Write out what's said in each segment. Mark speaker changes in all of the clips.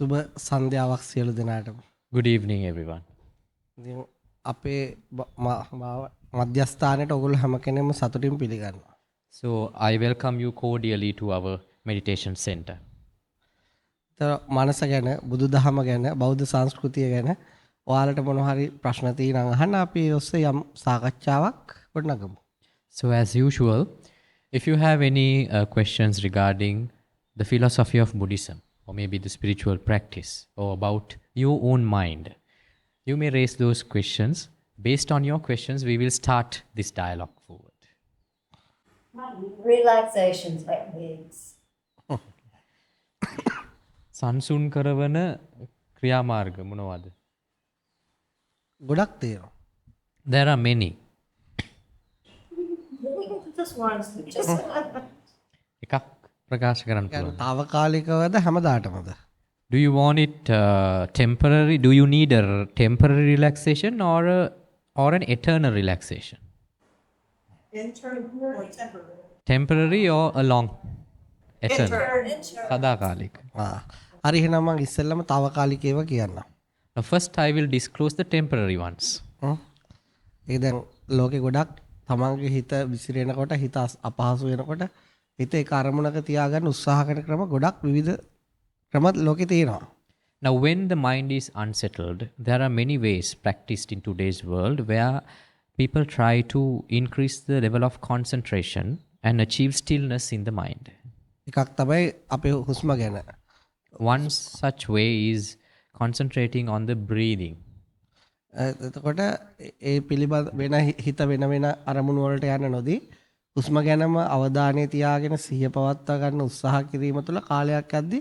Speaker 1: සුබ සන්ධ්‍යාවක් සියලු දෙනාටම.
Speaker 2: Good evening, everyone.
Speaker 1: ඉතින් අපේ මධ්‍යස්ථානයට ඔයගොල්ලෝ හැම කෙනෙක්ම සතුටින් පිළිගන්නවා.
Speaker 2: So, I welcome you cordially to our meditation center.
Speaker 1: මනස ගැන, බුදුදහම ගැන, බෞද්ධ සංස්කෘතිය ගැන ඔයාලට මොන හරි ප්‍රශ්න තියෙනවා අහන්න අපි ඔස්සේ යම් සාකච්ඡාවක් ගොඩනගමු.
Speaker 2: So, as usual, if you have any questions regarding the philosophy of Buddhism, or maybe the spiritual practice, or about your own mind, you may raise those questions. Based on your questions, we will start this dialogue forward.
Speaker 3: Relaxation techniques.
Speaker 2: සංසුන් කරවන ක්‍රියාමාර්ග මොනවද?
Speaker 1: ගොඩක් තියෙනවා.
Speaker 2: There are many.
Speaker 3: Just one. Just
Speaker 2: එකක් ප්‍රකාශ කරන්න
Speaker 1: يعني
Speaker 2: පුළුවන්.
Speaker 1: తాවකාලිකවද හැමදාටමද?
Speaker 2: Do you want it temporary? Do you need a temporary relaxation or an eternal relaxation?
Speaker 3: internal or temporary?
Speaker 2: Temporary or a long? Eternal.
Speaker 3: Internal.
Speaker 2: සදාකාලික.
Speaker 1: හරි එහෙනම් මම ඉස්සෙල්ලම తాවකාලිකේව කියන්නම්.
Speaker 2: Now first I will disclose the temporary ones.
Speaker 1: ඒ දැන් ලෝකේ ගොඩක් තමන්ගේ හිත විසිරෙනකොට හිත අපහසු වෙනකොට හිත ඒක අරමුණක තියාගන්න උත්සාහ කරන ක්‍රම ගොඩක් විවිධ ක්‍රම ලෝකේ තියෙනවා.
Speaker 2: Now when the mind is unsettled, there are many ways practiced in today's world where people try to increase the level of concentration and achieve stillness in the mind.
Speaker 1: එකක් තමයි අපේ හුස්ම ගැන.
Speaker 2: One such way is concentrating on the breathing.
Speaker 1: එතකොට ඒ පිළිබඳ වෙන හිත වෙන වෙන අරමුණු වලට යන්න නොදී හුස්ම ගැනම අවධානය තියාගෙන සිහිය පවත්වා ගන්න උත්සාහ කිරීම තුළ කාලයක් යද්දී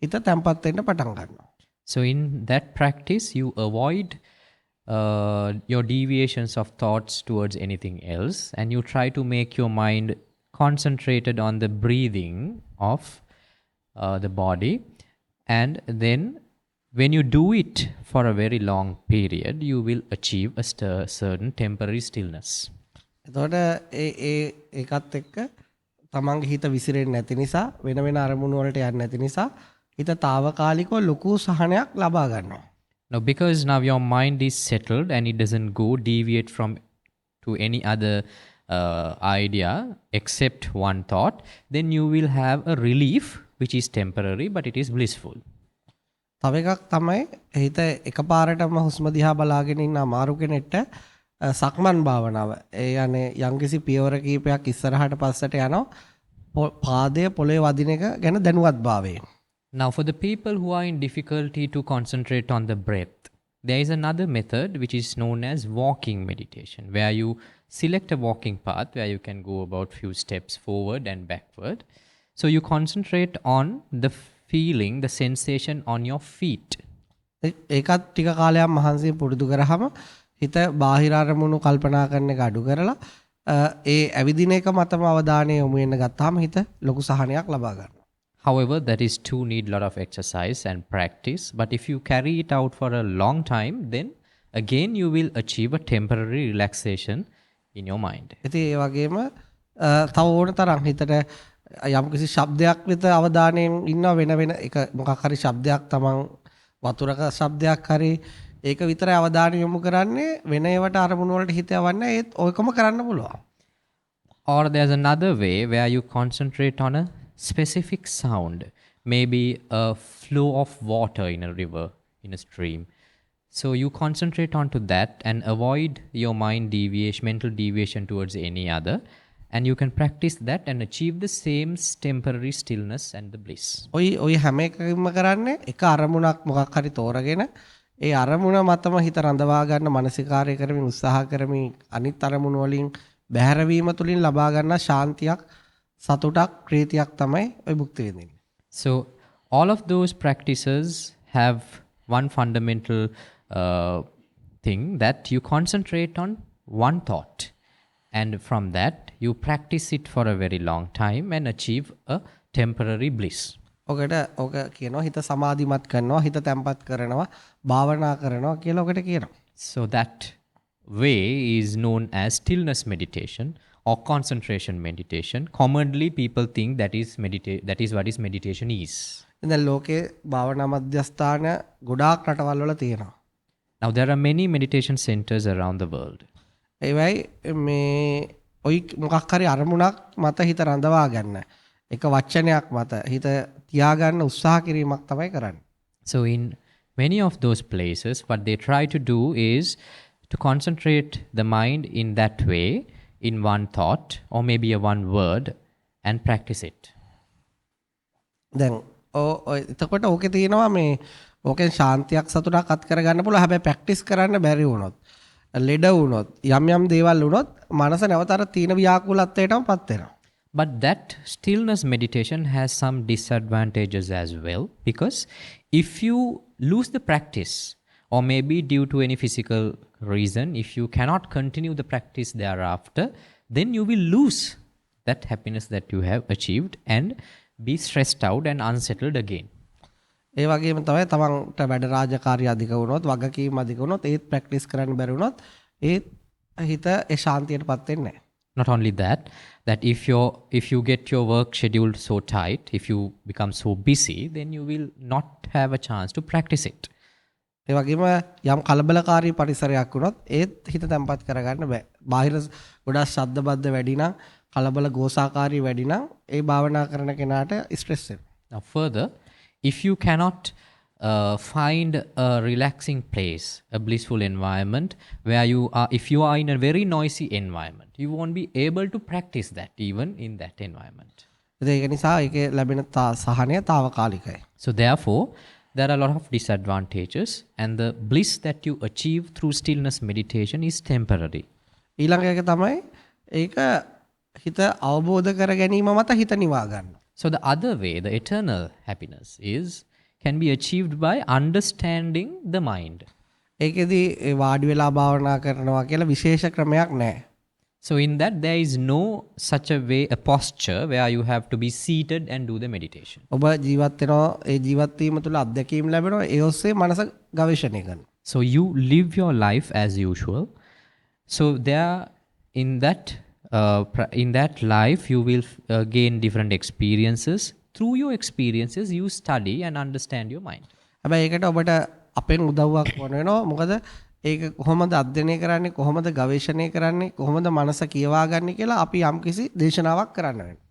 Speaker 1: හිත තැම්පත් වෙන්න පටන් ගන්නවා.
Speaker 2: So in that practice, you avoid your deviations of thoughts towards anything else, and you try to make your mind concentrated on the breathing of the body. And then when you do it for a very long period, you will achieve a certain temporary stillness.
Speaker 1: එතකොට ඒකත් එක්ක තමන්ගේ හිත විසිරෙන්නේ නැති නිසා වෙන වෙන අරමුණු වලට යන්නේ නැති නිසා හිත తాවකාලිකව ලොකු සහනයක් ලබා ගන්නවා.
Speaker 2: Now, because now your mind is settled and it doesn't go deviate from to any other idea except one thought, then you will have a relief which is temporary but it is blissful.
Speaker 1: තව එකක් තමයි හිත එකපාරටම හුස්ම දිහා බලාගෙන ඉන්න අමාරු කෙනෙක්ට සක්මන් භාවනාව. ඒ යන්නේ යම්කිසි පියවර කීපයක් ඉස්සරහට පස්සට යනවා පාදයේ පොළවේ වදින එක ගැන දැනුවත් භාවයෙන්.
Speaker 2: Now, for the people who are in difficulty to concentrate on the breath, there is another method which is known as walking meditation, where you select a walking path where you can go about few steps forward and backward. So you concentrate on the feeling, the sensation on your feet.
Speaker 1: ඒකත් ටික කාලයක් මහන්සියෙන් පුරුදු කරාම හිත බාහිර අරමුණු කල්පනා කරන එක අඩු කරලා ඒ ඇවිදින එක මතම අවධානය යොමු වෙන්න ගත්තාම හිත ලොකු සහනයක් ලබා ගන්නවා.
Speaker 2: However, that is too need lot of exercise and practice. But if you carry it out for a long time, then again you will achieve a temporary relaxation in your mind.
Speaker 1: ඉතින් ඒ වගේම තව ඕන තරම් හිතට යම්කිසි ශබ්දයක් විතර අවධානයෙන් ඉන්න වෙන වෙන එක මොකක් හරි ශබ්දයක් තමන් වතුරක ශබ්දයක් හරි ඒක විතරයි අවධානය යොමු කරන්නේ වෙන ඒවට අරමුණු වලට හිත යවන්නේ ඒත් ඔයකම කරන්න පුළුවන්.
Speaker 2: Or there's another way where you concentrate on a specific sound, maybe a flow of water in a river, in a stream. So you concentrate onto that and avoid your mind deviation, mental deviation towards any other, and you can practice that and achieve the same temporary stillness and the bliss.
Speaker 1: ඔය හැම එකකින්ම කරන්නේ එක අරමුණක් මොකක් හරි තෝරගෙන ඒ අරමුණ මතම හිත රඳවා ගන්න මානසිකාරය කරමින් උත්සාහ කරමින් අනිත් අරමුණු වලින් බැහැර වීම තුලින් ලබා ගන්න ශාන්තියක් සතුටක් ප්‍රීතියක් තමයි ඔය භුක්ති විඳින්නේ.
Speaker 2: So all of those practices have one fundamental thing, that you concentrate on one thought, and from that you practice it for a very long time and achieve a temporary bliss.
Speaker 1: ඔකට ඔක කියනවා හිත සමාධිමත් කරනවා හිත තැම්පත් කරනවා භාවනා කරනවා කියලා ඔකට කියනවා.
Speaker 2: So that way is known as stillness meditation or concentration meditation. Commonly people think that is what is meditation is.
Speaker 1: ඉතින් ලෝකේ භාවනා මධ්‍යස්ථාන ගොඩාක් රටවල් වල තියෙනවා.
Speaker 2: Now there are many meditation centers around the world.
Speaker 1: ඒවයි මේ ඔයි මොකක් හරි අරමුණක් මත හිත රඳවා ගන්න. එක වචනයක් මත හිත තියාගන්න උත්සාහ කිරීමක් තමයි කරන්නේ.
Speaker 2: So in many of those places, what they try to do is to concentrate the mind in that way, in one thought or maybe a one word, and practice it.
Speaker 1: දැන් එතකොට ඕකේ තියෙනවා මේ ඕකෙන් ශාන්තියක් සතුටක් අත් කරගන්න පුළුවන්. හැබැයි ප්‍රැක්ටිස් කරන්න බැරි වුණොත්, ලෙඩ වුණොත්, යම් යම් දේවල් වුණොත් මනස නැවත අර තීන ව්‍යාකූලත්වයටමපත් වෙනවා.
Speaker 2: But that stillness meditation has some disadvantages as well, because if you lose the practice, or maybe due to any physical reason, if you cannot continue the practice thereafter, then you will lose that happiness that you have achieved and be stressed out and unsettled again.
Speaker 1: ඒ වගේම තමයි තමන්ට වැඩ රාජකාරිය අධික වුණොත්, වගකීම් අධික වුණොත්, ඒත් ප්‍රැක්ටිස් කරන්න බැරි වුණොත් ඒත් හිත ඒ ශාන්තියටපත් වෙන්නේ නැහැ.
Speaker 2: Not only that if you get your work scheduled so tight, if you become so busy, then you will not have a chance to practice it.
Speaker 1: ඒ වගේම යම් කලබලකාරී පරිසරයක් වුණොත් ඒත් හිත තැම්පත් කරගන්න බෑ. බාහිර ගොඩාක් ශබ්ද බද්ද වැඩි නම්, කලබල ගෝසාකාරී වැඩි නම් ඒ භාවනා කරන කෙනාට ස්ට්‍රෙස් වෙනවා.
Speaker 2: Now further, if you cannot find a relaxing place, a blissful environment where you are, if you are in a very noisy environment, you won't be able to practice that even in that environment.
Speaker 1: ඒක නිසා ඒකේ ලැබෙන සහනය తాවකාලිකයි.
Speaker 2: So therefore, there are a lot of disadvantages, and the bliss that you achieve through stillness meditation is temporary.
Speaker 1: ඊළඟ එක තමයි ඒක හිත අවබෝධ කර ගැනීම මත හිත නිවා ගන්න.
Speaker 2: So the other way, the eternal happiness can be achieved by understanding the mind.
Speaker 1: ඒකෙදි වාඩි වෙලා භාවනා කරනවා කියලා විශේෂ ක්‍රමයක් නැහැ.
Speaker 2: So in that there is no such a way, a posture where you have to be seated and do the meditation.
Speaker 1: ඔබ ජීවත් වෙනවා, ඒ ජීවත් වීම තුළ අත්දැකීම් ලැබෙනවා, ඒ ඔස්සේ මනස ගවේෂණය කරනවා.
Speaker 2: So you live your life as usual. So there in that life you will gain different experiences. Through your experiences you study and understand your mind.
Speaker 1: හැබැයි ඒකට ඔබට අපෙන් උදව්වක් ඕන වෙනවා. මොකද ඒක කොහොමද අධ්‍යයනය කරන්නේ, කොහොමද ගවේෂණය කරන්නේ, කොහොමද මනස කියවා ගන්න කියලා අපි යම්කිසි දේශනාවක් කරන්න වෙනවා.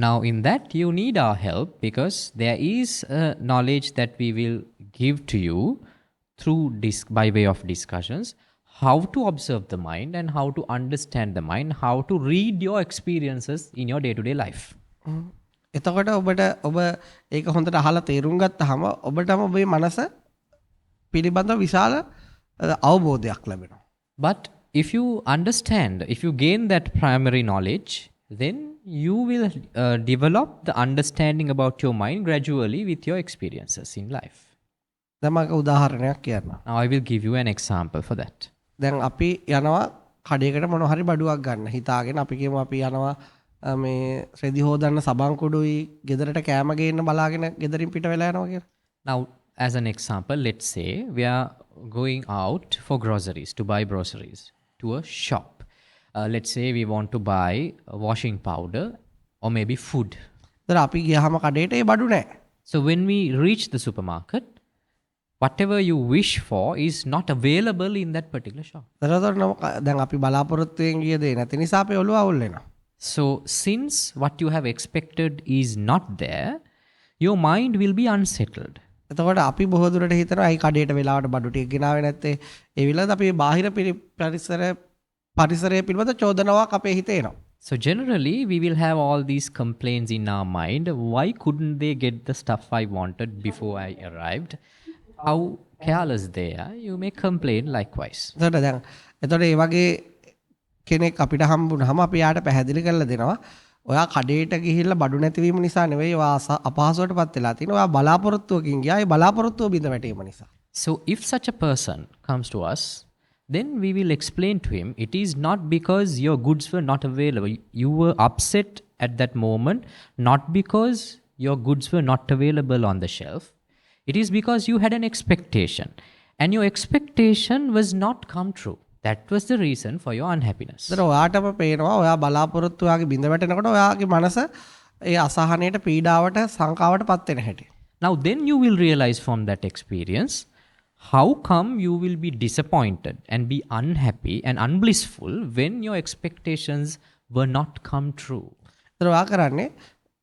Speaker 2: Now in that you need our help, because there is a knowledge that we will give to you through by way of discussions, how to observe the mind and how to understand the mind, how to read your experiences in your day-to-day life.
Speaker 1: එතකොට ඔබ ඒක හොඳට අහලා තේරුම් ගත්තාම ඔබටම ඔබේ මනස පිළිබඳව විශාල අවබෝධයක් ලැබෙනවා.
Speaker 2: But if you understand, if you gain that primary knowledge, then you will develop the understanding about your mind gradually with your experiences in life.
Speaker 1: දැන් මම උදාහරණයක් කියන්නම්.
Speaker 2: Now I will give you an example for that.
Speaker 1: දැන් අපි යනවා කඩේකට මොන හරි බඩුවක් ගන්න. හිතාගෙන අපි කියමු අපි යනවා මේ රෙදි හොදන්න සබන් කුඩුයි ගෙදරට කෑම ගේන්න බලාගෙන ගෙදරින් පිට වෙලා යනවා කියලා.
Speaker 2: Now as an example, let's say we are going out for groceries, to buy groceries to a shop. Let's say we want to buy washing powder or maybe food.
Speaker 1: දැන් අපි ගියාම කඩේට ඒ බඩු නැහැ.
Speaker 2: So when we reach the supermarket, whatever you wish for is not available in that particular shop.
Speaker 1: දැන් අපි බලාපොරොත්තුෙන් ගිය දේ නැති නිසා අපේ ඔළුව අවුල් වෙනවා.
Speaker 2: So since what you have expected is not there, your mind will be unsettled.
Speaker 1: එතකොට අපි බොහෝ දුරට හිතනවා අයි කඩේට වෙලාවට බඩු ටික ගෙනාවේ නැත්තේ ඒ විලද අපි බාහිර පරිසරය පිළිබඳ චෝදනාවක් අපේ හිතේ එනවා.
Speaker 2: So generally we will have all these complaints in our mind. Why couldn't they get the stuff I wanted before I arrived? How careless they are. You may complain likewise.
Speaker 1: එතකොට ඒ වගේ කෙනෙක් අපිට හම්බුනහම අපි යාට පැහැදිලි කරලා දෙනවා ඔයා කඩේට ගිහිල්ලා බඩු නැතිවීම නිසා නෙවෙයි ඔයා අපහසුවටපත් වෙලා තියෙනවා. ඔයා බලාපොරොත්තුවකින් ගියා. ඒ බලාපොරොත්තුව බිඳ වැටීම නිසා.
Speaker 2: So if such a person comes to us, then we will explain to him it is not because your goods were not available. You were upset at that moment, not because your goods were not available on the shelf. It is because you had an expectation and your expectation was not come true. That was the reason for your unhappiness.
Speaker 1: ඒතර ඔයාටම පේනවා ඔයා බලාපොරොත්තු ඔයාගේ බිඳ වැටෙනකොට ඔයාගේ මනස ඒ අසහනයට පීඩාවට සංකාවට පත් වෙන හැටි.
Speaker 2: Now, then you will realize from that experience how come you will be disappointed and be unhappy and unblissful when your expectations were not come true.
Speaker 1: ඒතර ඔයා කරන්නේ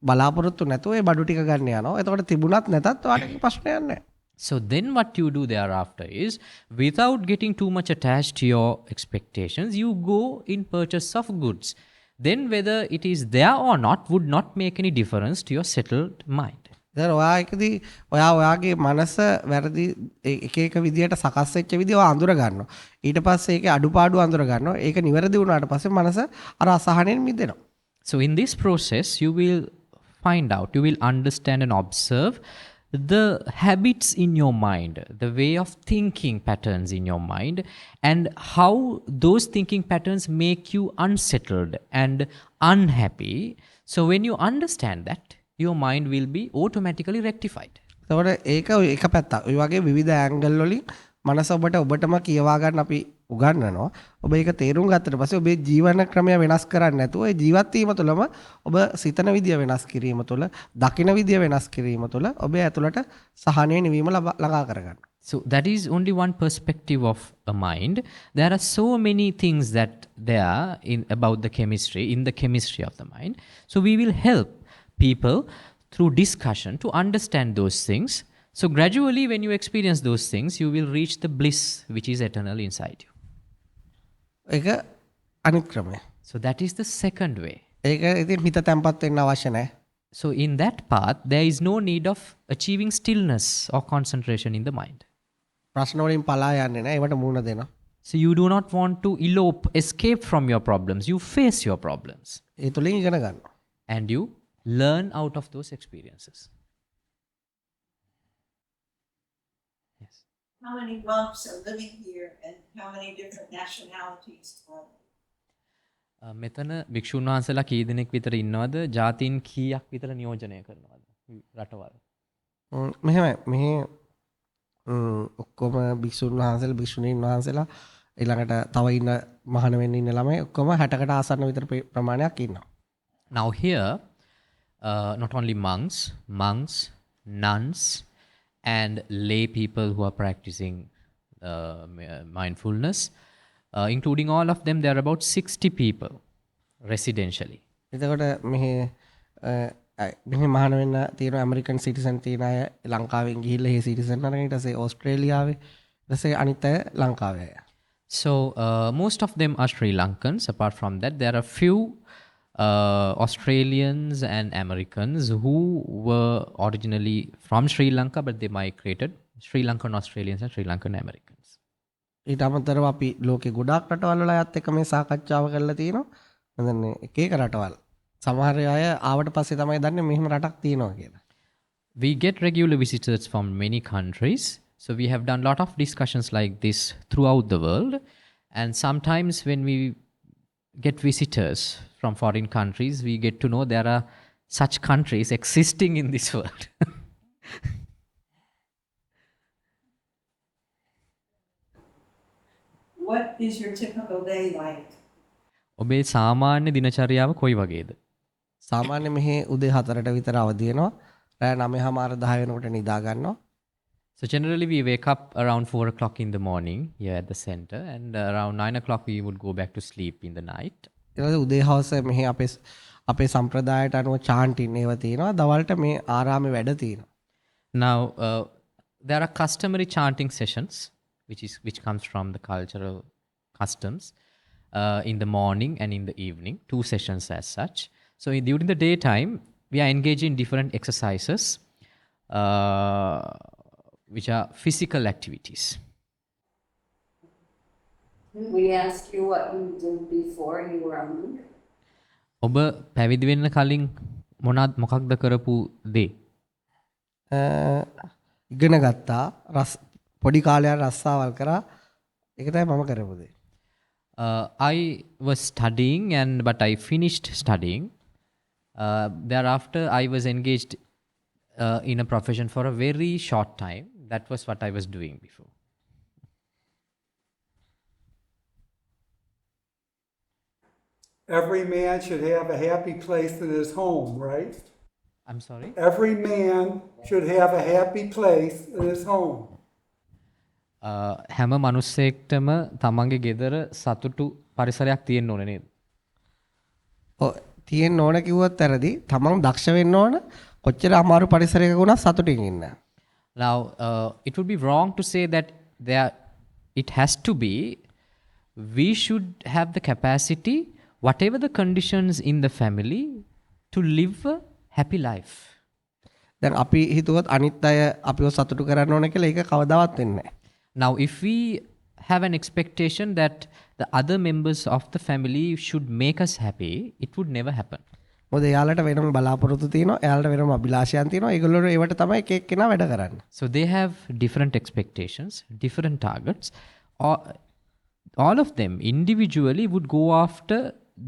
Speaker 1: බලාපොරොත්තු නැතුව ඒ බඩු ටික ගන්න යනවා. එතකොට තිබුණත් නැතත් ඔයාට ප්‍රශ්නයක් නැහැ.
Speaker 2: So then what you do thereafter is, without getting too much attached to your expectations, you go in purchase of goods. Then whether it is there or not would not make any difference to your settled mind.
Speaker 1: දැන් ඔයා එකදී ඔයා ඔයාගේ මනස වැරදි එක එක විදියට සකස් වෙච්ච විදිය ඔයා අඳුර ගන්නවා. ඊට පස්සේ ඒකේ අඩුපාඩු අඳුර ගන්නවා. ඒක නිවැරදි වුණාට පස්සේ මනස අර අසහනෙන් මිදෙනවා.
Speaker 2: So in this process, you will find out, you will understand and observe the habits in your mind, the way of thinking patterns in your mind, and how those thinking patterns make you unsettled and unhappy. So when you understand that, your mind will be automatically rectified.
Speaker 1: එතකොට ඒක එක පැත්තක්. ඔය වගේ විවිධ angle වලින් මනස ඔබටම කියවා ගන්න අපි උගන්වනවා. ඔබ ඒක තේරුම් ගත්තට පස්සේ ඔබේ ජීවන ක්‍රමය වෙනස් කරන්නේ නැතුව ඒ ජීවත් වීම තුළම ඔබ සිතන විදිය වෙනස් කිරීම තුළ, දකින විදිය වෙනස් කිරීම තුළ ඔබේ ඇතුළට සහනය නිවීම ළඟා කරගන්න.
Speaker 2: So that is only one perspective of a mind. There are so many things that there in about the chemistry, in the chemistry of the mind. So we will help people through discussion to understand those things. So gradually when you experience those things, you will reach the bliss which is eternal inside you.
Speaker 1: ඒක අනිත් ක්‍රමය.
Speaker 2: So that is the second way.
Speaker 1: ඒක ඉතින් හිත තැම්පත් වෙන්න අවශ්‍ය නැහැ.
Speaker 2: So in that path, there is no need of achieving stillness or concentration in the mind.
Speaker 1: ප්‍රශ්න වලින් පලා යන්නේ නැහැ. ඒවට මුහුණ දෙනවා.
Speaker 2: So you do not want to elope, escape from your problems. You face your problems.
Speaker 1: ඒ තුලින් ඉගෙන ගන්නවා.
Speaker 2: And you learn out of those experiences. Yes.
Speaker 4: How many monks are living here and how many different nationalities are there?
Speaker 2: මෙතන භික්ෂුන් වහන්සේලා කී දෙනෙක් විතර ඉන්නවද? ජාතීන් කීයක් විතර නියෝජනය කරනවද? රටවල්.
Speaker 1: මෙහෙමයි. මෙහි ඔක්කොම භික්ෂුන් වහන්සේලා භික්ෂුණීන් වහන්සේලා ඊළඟට තව ඉන්න මහාන වෙන්න ඉන්න ළමයි ඔක්කොම 60කට ආසන්න විතර ප්‍රමාණයක් ඉන්නවා.
Speaker 2: Now here, not only monks, nuns, and lay people who are practicing mindfulness, including all of them, there are about 60 people residentially.
Speaker 1: එතකොට මෙහි මහාන වෙන්න තියෙන ඇමරිකන් සිටිසන් තියෙන අය ලංකාවෙන් ගිහිල්ලා ඒ සිටිසන් අරගෙන ඊට පස්සේ ඕස්ට්‍රේලියාවේ ඊට පස්සේ අනිත් අය ලංකාවේ අය.
Speaker 2: So most of them are Sri Lankans. Apart from that, there are few Australians and Americans who were originally from Sri Lanka, but they migrated. Sri Lankan Australians and Sri Lankan Americans.
Speaker 1: ඊට අමතරව අපි ලෝකේ ගොඩාක් රටවල් වල අයත් එක්ක මේ සාකච්ඡාව කරලා තියෙනවා. මම එක එක රටවල් සමහර අය ආවට පස්සේ තමයි දන්නේ මෙහෙම රටක් තියෙනවා කියලා.
Speaker 2: We get regular visitors from many countries. So we have done a lot of discussions like this throughout the world. And sometimes when we get visitors from foreign countries, we get to know there are such countries existing in this world.
Speaker 4: What is your typical day like?
Speaker 2: ඔබේ සාමාන්‍ය දිනචරියාව කොයි වගේද?
Speaker 1: සාමාන්‍ය මෙහි උදේ 4ට විතර අවදි වෙනවා. රෑ 9:00 10 වෙනකොට නිදා ගන්නවා.
Speaker 2: So generally we wake up around 4 o'clock in the morning here at the center, and around 9 o'clock we would go back to sleep in the night.
Speaker 1: ඊට පස්සේ උදේ හවස මෙහි අපේ සම්ප්‍රදායට අනුව චාන්ටින් ඒව තියෙනවා. දවල්ට මේ ආරාමේ වැඩ තියෙනවා.
Speaker 2: Now there are customary chanting sessions which comes from the cultural customs in the morning and in the evening, 2 sessions as such. So during the daytime we are engaged in different exercises which are physical activities.
Speaker 3: We asked you what you did before you were a monk.
Speaker 2: ඔබ පැවිදි වෙන්න කලින් මොකක්ද කරපු දේ?
Speaker 1: ඉගෙන ගත්තා. පොඩි කාලයක් රස්සාවල් කරා. ඒක තමයි මම කරපු දේ.
Speaker 2: I was studying but I finished studying. Thereafter I was engaged in a profession for a very short time. That was what I was doing before.
Speaker 5: every man should have a happy place in his home, right?
Speaker 2: I'm sorry.
Speaker 5: Every man should have a happy place in his home.
Speaker 2: හැම මනුස්සයෙක්ටම තමන්ගේ ගෙදර සතුටු පරිසරයක් තියෙන්න ඕනේ නේද?
Speaker 1: තියෙන්න ඕන කිව්වත් ඇරදි. තමන් දක්ෂ වෙන්න ඕන කොච්චර අමාරු පරිසරයක වුණත් සතුටින් ඉන්න.
Speaker 2: Now, it would be wrong to say that it has to be. We should have the capacity, whatever the conditions in the family, to live a happy life.
Speaker 1: දැන් අපි හිතුවත් අනිත් අය අපිව සතුටු කරන්න ඕන කියලා ඒක කවදාවත් වෙන්නේ නැහැ.
Speaker 2: Now, if we have an expectation that the other members of the family should make us happy, it would never happen.
Speaker 1: මොකද එයාලට වෙනම බලාපොරොත්තු තියෙනවා, එයාලට වෙනම අභිලාෂයන් තියෙනවා. ඒගොල්ලෝ ඒවට තමයි එක එක්කෙනා වැඩ කරන්නේ.
Speaker 2: So they have different expectations, different targets. All of them individually would go after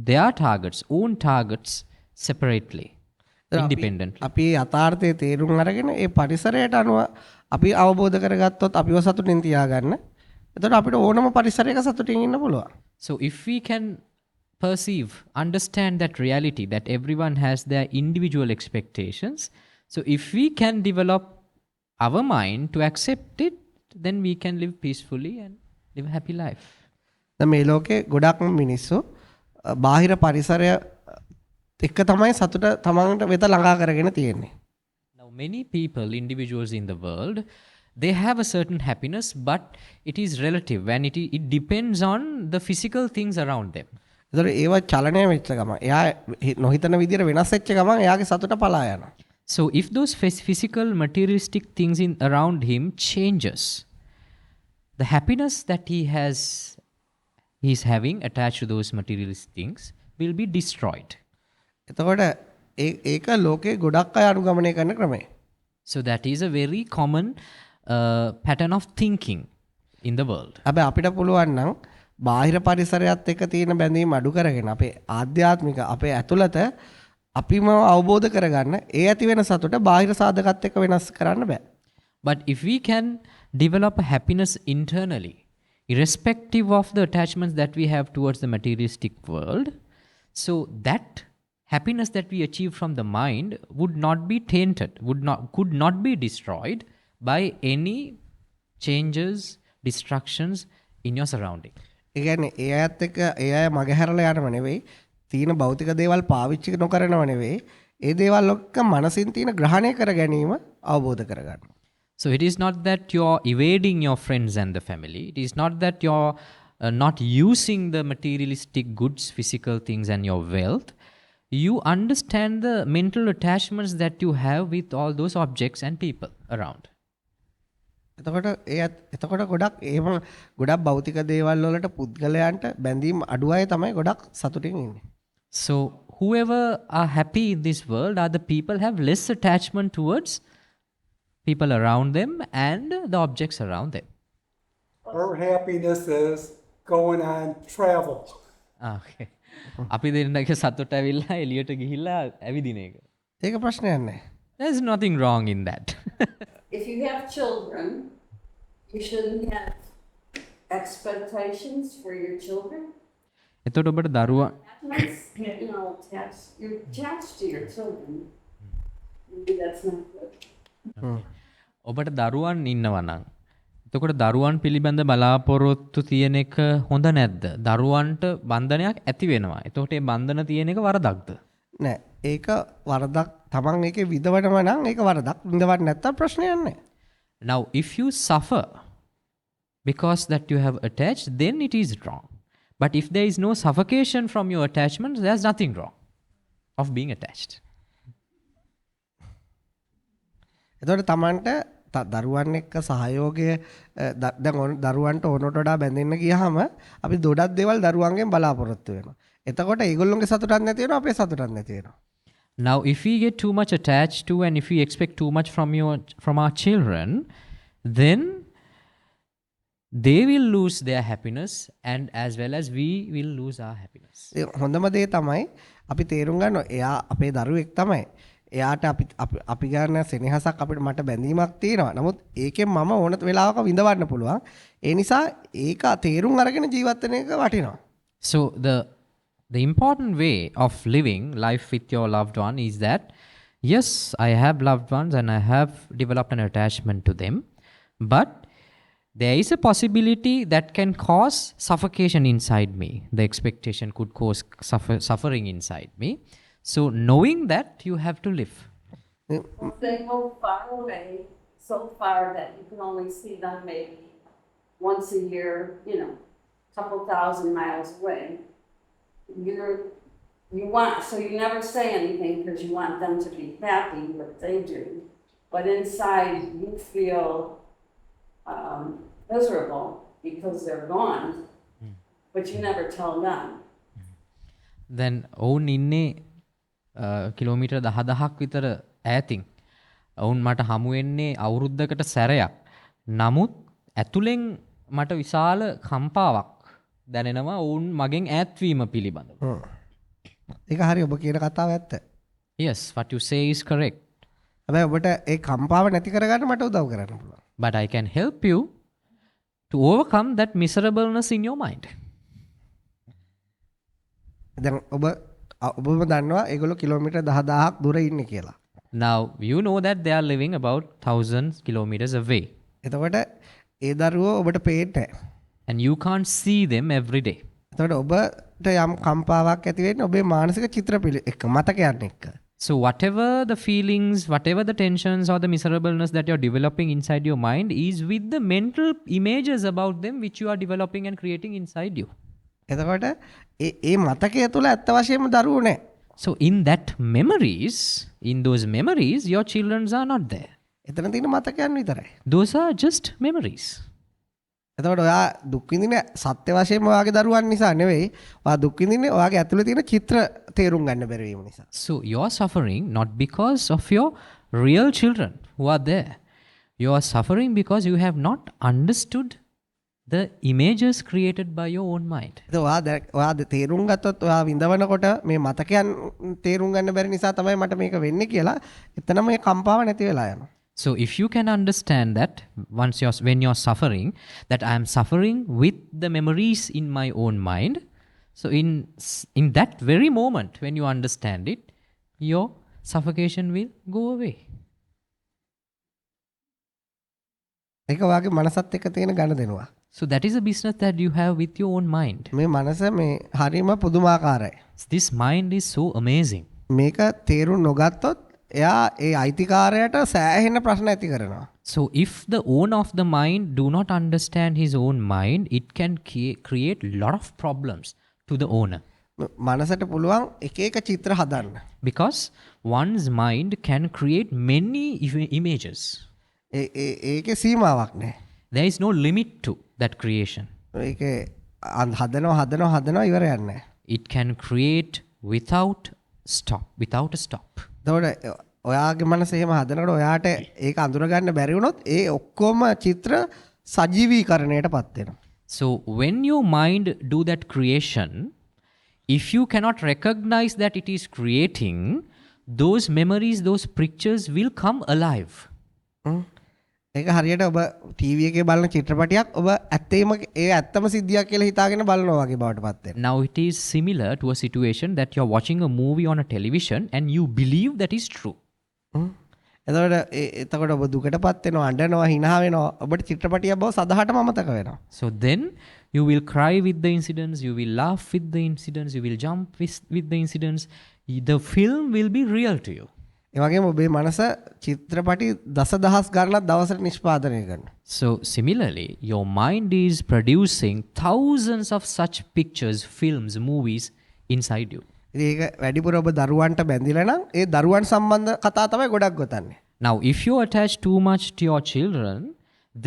Speaker 2: their targets, own targets separately, independently.
Speaker 1: අපි යථාර්ථයේ තේරුම් අරගෙන ඒ පරිසරයට අනුව අපි අවබෝධ කරගත්තොත් අපිව සතුටින් තියාගන්න. එතකොට අපිට ඕනම පරිසරයක සතුටින් ඉන්න පුළුවන්.
Speaker 2: So if we can perceive, understand that reality, that everyone has their individual expectations, so if we can develop our mind to accept it, then we can live peacefully and live a happy life.
Speaker 1: දැන් මේ ලෝකේ ගොඩක්ම මිනිස්සු බාහිර පරිසරය එක්ක තමයි සතුට තමන්ට වෙත ළඟා කරගෙන තියෙන්නේ.
Speaker 2: Now many people, individuals in the world, they have a certain happiness, but it is relative and it depends on the physical things around them.
Speaker 1: ඒතර ඒව චලනය වෙච්ච ගමන් එයා නොහිතන විදියට වෙනස් වෙච්ච ගමන් එයාගේ සතුට පලා යනවා.
Speaker 2: So if those physical materialistic things around him changes, the happiness that he's having attached to those materialistic things will be destroyed.
Speaker 1: එතකොට ඒක ලෝකේ ගොඩක් අය අනුගමනය කරන ක්‍රමය.
Speaker 2: So that is a very common pattern of thinking in the world.
Speaker 1: හැබැයි අපිට පුළුවන් නම් බාහිර පරිසරයත් එක්ක තියෙන බැඳීම් අඩු කරගෙන අපේ ආධ්‍යාත්මික අපේ ඇතුළත අපිම අවබෝධ කරගන්න ඒ ඇති වෙන සතුට බාහිර සාධකත් එක්ක වෙනස් කරන්න බෑ.
Speaker 2: But if we can develop a happiness internally, irrespective of the attachments that we have towards the materialistic world, so that happiness that we achieve from the mind would not be tainted, could not be destroyed by any changes, distractions in your surrounding.
Speaker 1: ඒ කියන්නේ ඒ අයත් එක්ක ඒ අය මගහැරලා යනව නෙවෙයි, තීන භෞතික දේවල් පාවිච්චි නොකරනව නෙවෙයි, ඒ දේවල් එක්ක මනසින් තීන ග්‍රහණය කර ගැනීම අවබෝධ කරගන්න.
Speaker 2: So it is not that you're evading your friends and the family. It is not that you're not using the materialistic goods, physical things and your wealth. You understand the mental attachments that you have with all those objects and people around.
Speaker 1: එතකොට ගොඩක් භෞතික දේවල් වලට පුද්ගලයන්ට බැඳීම් අඩු අය තමයි ගොඩක් සතුටින් ඉන්නේ.
Speaker 2: So whoever are happy in this world are the people have less attachment towards people around them and the objects around them.
Speaker 5: Our happiness is going on travel.
Speaker 2: Okay. අපි දෙන්නගේ සතුට ඇවිල්ලා එළියට ගිහිල්ලා ඇවිදින එක.
Speaker 1: ඒක ප්‍රශ්නයක් නැහැ.
Speaker 2: There's nothing wrong in that.
Speaker 3: If you have children, you shouldn't have expectations for your children.
Speaker 2: එතකොට ඔබට දරුවා
Speaker 3: You're attached to your children. Maybe that's not good.
Speaker 2: ඔබට දරුවන් ඉන්නවා නම් එතකොට දරුවන් පිළිබඳ බලාපොරොත්තු තියෙන එක හොඳ නැද්ද? දරුවන්ට බන්ධනයක් ඇති වෙනවා. එතකොට මේ බන්ධන තියෙන එක වරදක්ද?
Speaker 1: නෑ. ඒක වරදක්. තමන් ඒකේ විඳවනව නම් ඒක වරදක්. විඳවන්න නැත්තම් ප්‍රශ්නයක් නෑ.
Speaker 2: Now if you suffer because that you have attached, then it is wrong. But if there is no suffocation from your attachments, there's nothing wrong of being attached.
Speaker 1: එතකොට තමන්ට දරුවන් එක්ක සහයෝගය දැන් දරුවන්ට ඕනට වඩා බැඳෙන්න ගියාම අපි දොඩක් දේවල් දරුවන්ගෙන් බලාපොරොත්තු වෙනවා. එතකොට ඒගොල්ලොන්ගේ සතුටක් නැති වෙනවා, අපේ සතුටක් නැති වෙනවා.
Speaker 2: Now if we get too much attached to and if we expect too much from our children, then they will lose their happiness and as well as we will lose our happiness.
Speaker 1: හොඳම දේ තමයි අපි තේරුම් ගන්න එයා අපේ දරුවෙක් තමයි. එයාට අපි ගන්න සෙනෙහසක් අපිට මට බැඳීමක් තියෙනවා. නමුත් ඒකෙන් මම ඕන වෙලාවක විඳවන්න පුළුවන්. ඒ නිසා ඒක තේරුම් අරගෙන ජීවත් වෙන එක වටිනවා.
Speaker 2: So the The important way of living life with your loved one is that, yes, I have loved ones and I have developed an attachment to them, but there is a possibility that can cause suffocation inside me. The expectation could cause suffering inside me. So knowing that, you have to live.
Speaker 3: They go far away, so far that you can only see them maybe once a year, couple thousand miles away. You want, so you never say anything because you want them to be happy, but they do. But inside you feel miserable because they're gone, but you never tell them.
Speaker 2: Then ඔවුන් ඉන්නේ kilometre 10,000ක් විතර ඈතින්. ඔවුන් මට හමු වෙන්නේ අවුරුද්දකට සැරයක්. නමුත් ඇතුලෙන් මට විශාල කම්පාවක් දැනෙනවා ඔවුන් මගෙන් ඈත්වීම පිළිබඳව.
Speaker 1: ඒක හරි ඔබ කියන කතාව ඇත්ත.
Speaker 2: Yes, what you say is correct.
Speaker 1: හැබැයි ඔබට ඒ කම්පාව නැති කරගන්න මට උදව් කරන්න පුළුවන්.
Speaker 2: But I can help you to overcome that miserableness in your mind.
Speaker 1: දැන් ඔබම දන්නවා ඒගොල්ලෝ කිලෝමීටර් 10,000ක් දුර ඉන්නේ කියලා.
Speaker 2: Now, you know that they are living about 1,000 kilometers away.
Speaker 1: එතකොට ඒ දරුවෝ ඔබට පේන්නේ නැහැ.
Speaker 2: And you can't see them every day.
Speaker 1: එතකොට ඔබට යම් කම්පාවක් ඇති වෙන්නේ ඔබේ මානසික චිත්‍රපිලි එක මතකයන් එක්ක.
Speaker 2: So whatever the feelings, whatever the tensions or the miserableness that you're developing inside your mind is with the mental images about them which you are developing and creating inside you.
Speaker 1: එතකොට ඒ මතකය තුළ ඇත්ත වශයෙන්ම දරුවෝ නැහැ.
Speaker 2: So in those memories, your children are not there.
Speaker 1: එතන තියෙන මතකයන් විතරයි.
Speaker 2: Those are just memories.
Speaker 1: එතකොට ඔයා දුක් විඳින්නේ සත්‍ය වශයෙන්ම ඔයාගේ දරුවන් නිසා නෙවෙයි. ඔයා දුක් විඳින්නේ ඔයාගේ ඇතුලේ තියෙන චිත්‍ර තේරුම් ගන්න බැරි වීම නිසා.
Speaker 2: So you're suffering not because of your real children who are there. You are suffering because you have not understood the images created by your own mind.
Speaker 1: ඒක ඔයා තේරුම් ගත්තොත් ඔයා විඳවනකොට මේ මතකයන් තේරුම් ගන්න බැරි නිසා තමයි මට මේක වෙන්නේ කියලා එතනම මේ කම්පාව නැති වෙලා යනවා.
Speaker 2: So if you can understand that when you're suffering, that I am suffering with the memories in my own mind, so in that very moment when you understand it, your suffocation will go away.
Speaker 1: ඒක ඔයාගේ මනසත් එක්ක තියෙන ගනුදෙනුව.
Speaker 2: So that is a business that you have with your own mind.
Speaker 1: මේ මනස මේ හරීම පුදුමාකාරයි.
Speaker 2: This mind is so amazing.
Speaker 1: මේක තේරුම් නොගත්තොත් එයා ඒ අයිතිකාරයට සෑහෙන ප්‍රශ්න ඇති කරනවා.
Speaker 2: So if the owner of the mind do not understand his own mind, it can create lot of problems to the owner.
Speaker 1: මනසට පුළුවන් එක එක චිත්‍ර හදන්න.
Speaker 2: Because one's mind can create many images.
Speaker 1: ඒකේ සීමාවක් නැහැ.
Speaker 2: There is no limit to that creation.
Speaker 1: ඒකේ හදනවා ඉවරයක් නැහැ.
Speaker 2: It can create without a stop.
Speaker 1: එතකොට ඔයාගේ මනස එහෙම හදනකොට ඔයාට ඒක අඳුර ගන්න බැරි වුණොත් ඒ ඔක්කොම චිත්‍ර සජීවීකරණයටපත් වෙනවා.
Speaker 2: So when your mind do that creation, if you cannot recognize that it is creating, those memories, those pictures will come alive.
Speaker 1: ඒක හරියට ඔබ ටීවී එකේ බලන චිත්‍රපටයක් ඔබ ඇත්තම සිද්ධියක් කියලා හිතාගෙන බලනවා වගේ බවටපත් වෙනවා.
Speaker 2: Now it is similar to a situation that you're watching a movie on a television and you believe that is true.
Speaker 1: එතකොට ඔබ දුකටපත් වෙනවා, අඬනවා, hina වෙනවා. ඔබට චිත්‍රපටියක් බව සදහටම අමතක වෙනවා.
Speaker 2: So then you will cry with the incidents, you will laugh with the incidents, you will jump with the incidents. The film will be real to you.
Speaker 1: ඒ වගේම ඔබේ මනස චිත්‍රපටි දසදහස් ගණනක් දවසට නිෂ්පාදනය කරනවා.
Speaker 2: So similarly, your mind is producing thousands of such pictures, films, movies inside you.
Speaker 1: ඉතින් ඒක වැඩිපුර ඔබ දරුවන්ට බැඳිලා නම් ඒ දරුවන් සම්බන්ධ කතා තමයි ගොඩක් ගොතන්නේ.
Speaker 2: Now if you attach too much to your children,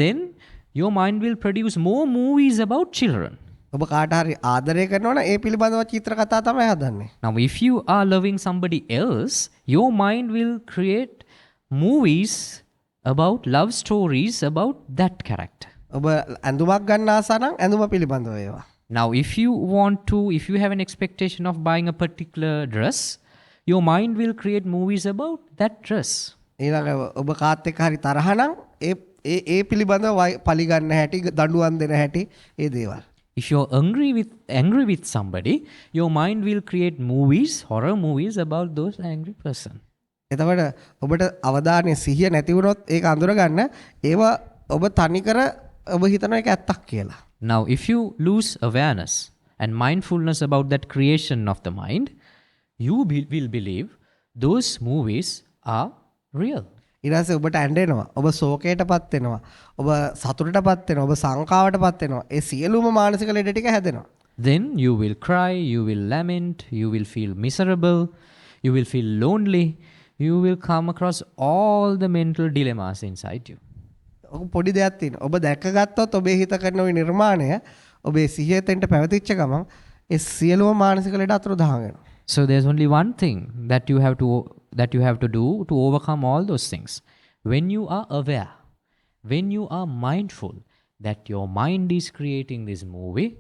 Speaker 2: then your mind will produce more movies about children.
Speaker 1: ඔබ කාට හරි ආදරය කරනවා නම් ඒ පිළිබඳව චිත්‍ර කතා තමයි හදන්නේ.
Speaker 2: Now if you are loving somebody else, your mind will create movies about love stories about that character.
Speaker 1: ඔබ ඇඳුමක් ගන්න ආසා නම් ඇඳුම පිළිබඳව ඒවා.
Speaker 2: Now if you have an expectation of buying a particular dress, your mind will create movies about that dress.
Speaker 1: ඊළඟ ඔබ කාත් එක්ක හරි තරහ නම් ඒ පිළිබඳව පලි ගන්න හැටි, දඬුවම් දෙන හැටි ඒ දේවල්.
Speaker 2: If you're angry with somebody, your mind will create movies, horror movies about those angry person.
Speaker 1: එතකොට ඔබට අවධානය සිහිය නැති වුණොත් ඒක අඳුර ගන්න ඒවා ඔබ තනිකර ඔබ හිතන එක ඇත්තක් කියලා.
Speaker 2: Now, if you lose awareness and mindfulness about that creation of the mind, you will believe those movies are real.
Speaker 1: ඊට පස්සේ ඔබට ඇඬෙනවා. ඔබ ශෝකයටපත් වෙනවා. ඔබ සතුටටපත් වෙනවා. ඔබ සංකාවටපත් වෙනවා. ඒ සියලුම මානසික ලෙඩ ටික හැදෙනවා.
Speaker 2: Then you will cry, you will lament, you will feel miserable, you will feel lonely, you will come across all the mental dilemmas inside you.
Speaker 1: ඔක පොඩි දෙයක් තියෙනවා. ඔබ දැකගත්තොත් ඔබේ හිත කරන ওই නිර්මාණය ඔබේ සිහියෙන්ට පැවතිච්ච ගමන් ඒ සියලුම මානසික ලෙඩ අතුරුදහන් වෙනවා.
Speaker 2: So there's only one thing that you have to do to overcome all those things. When you are aware, when you are mindful that your mind is creating this movie,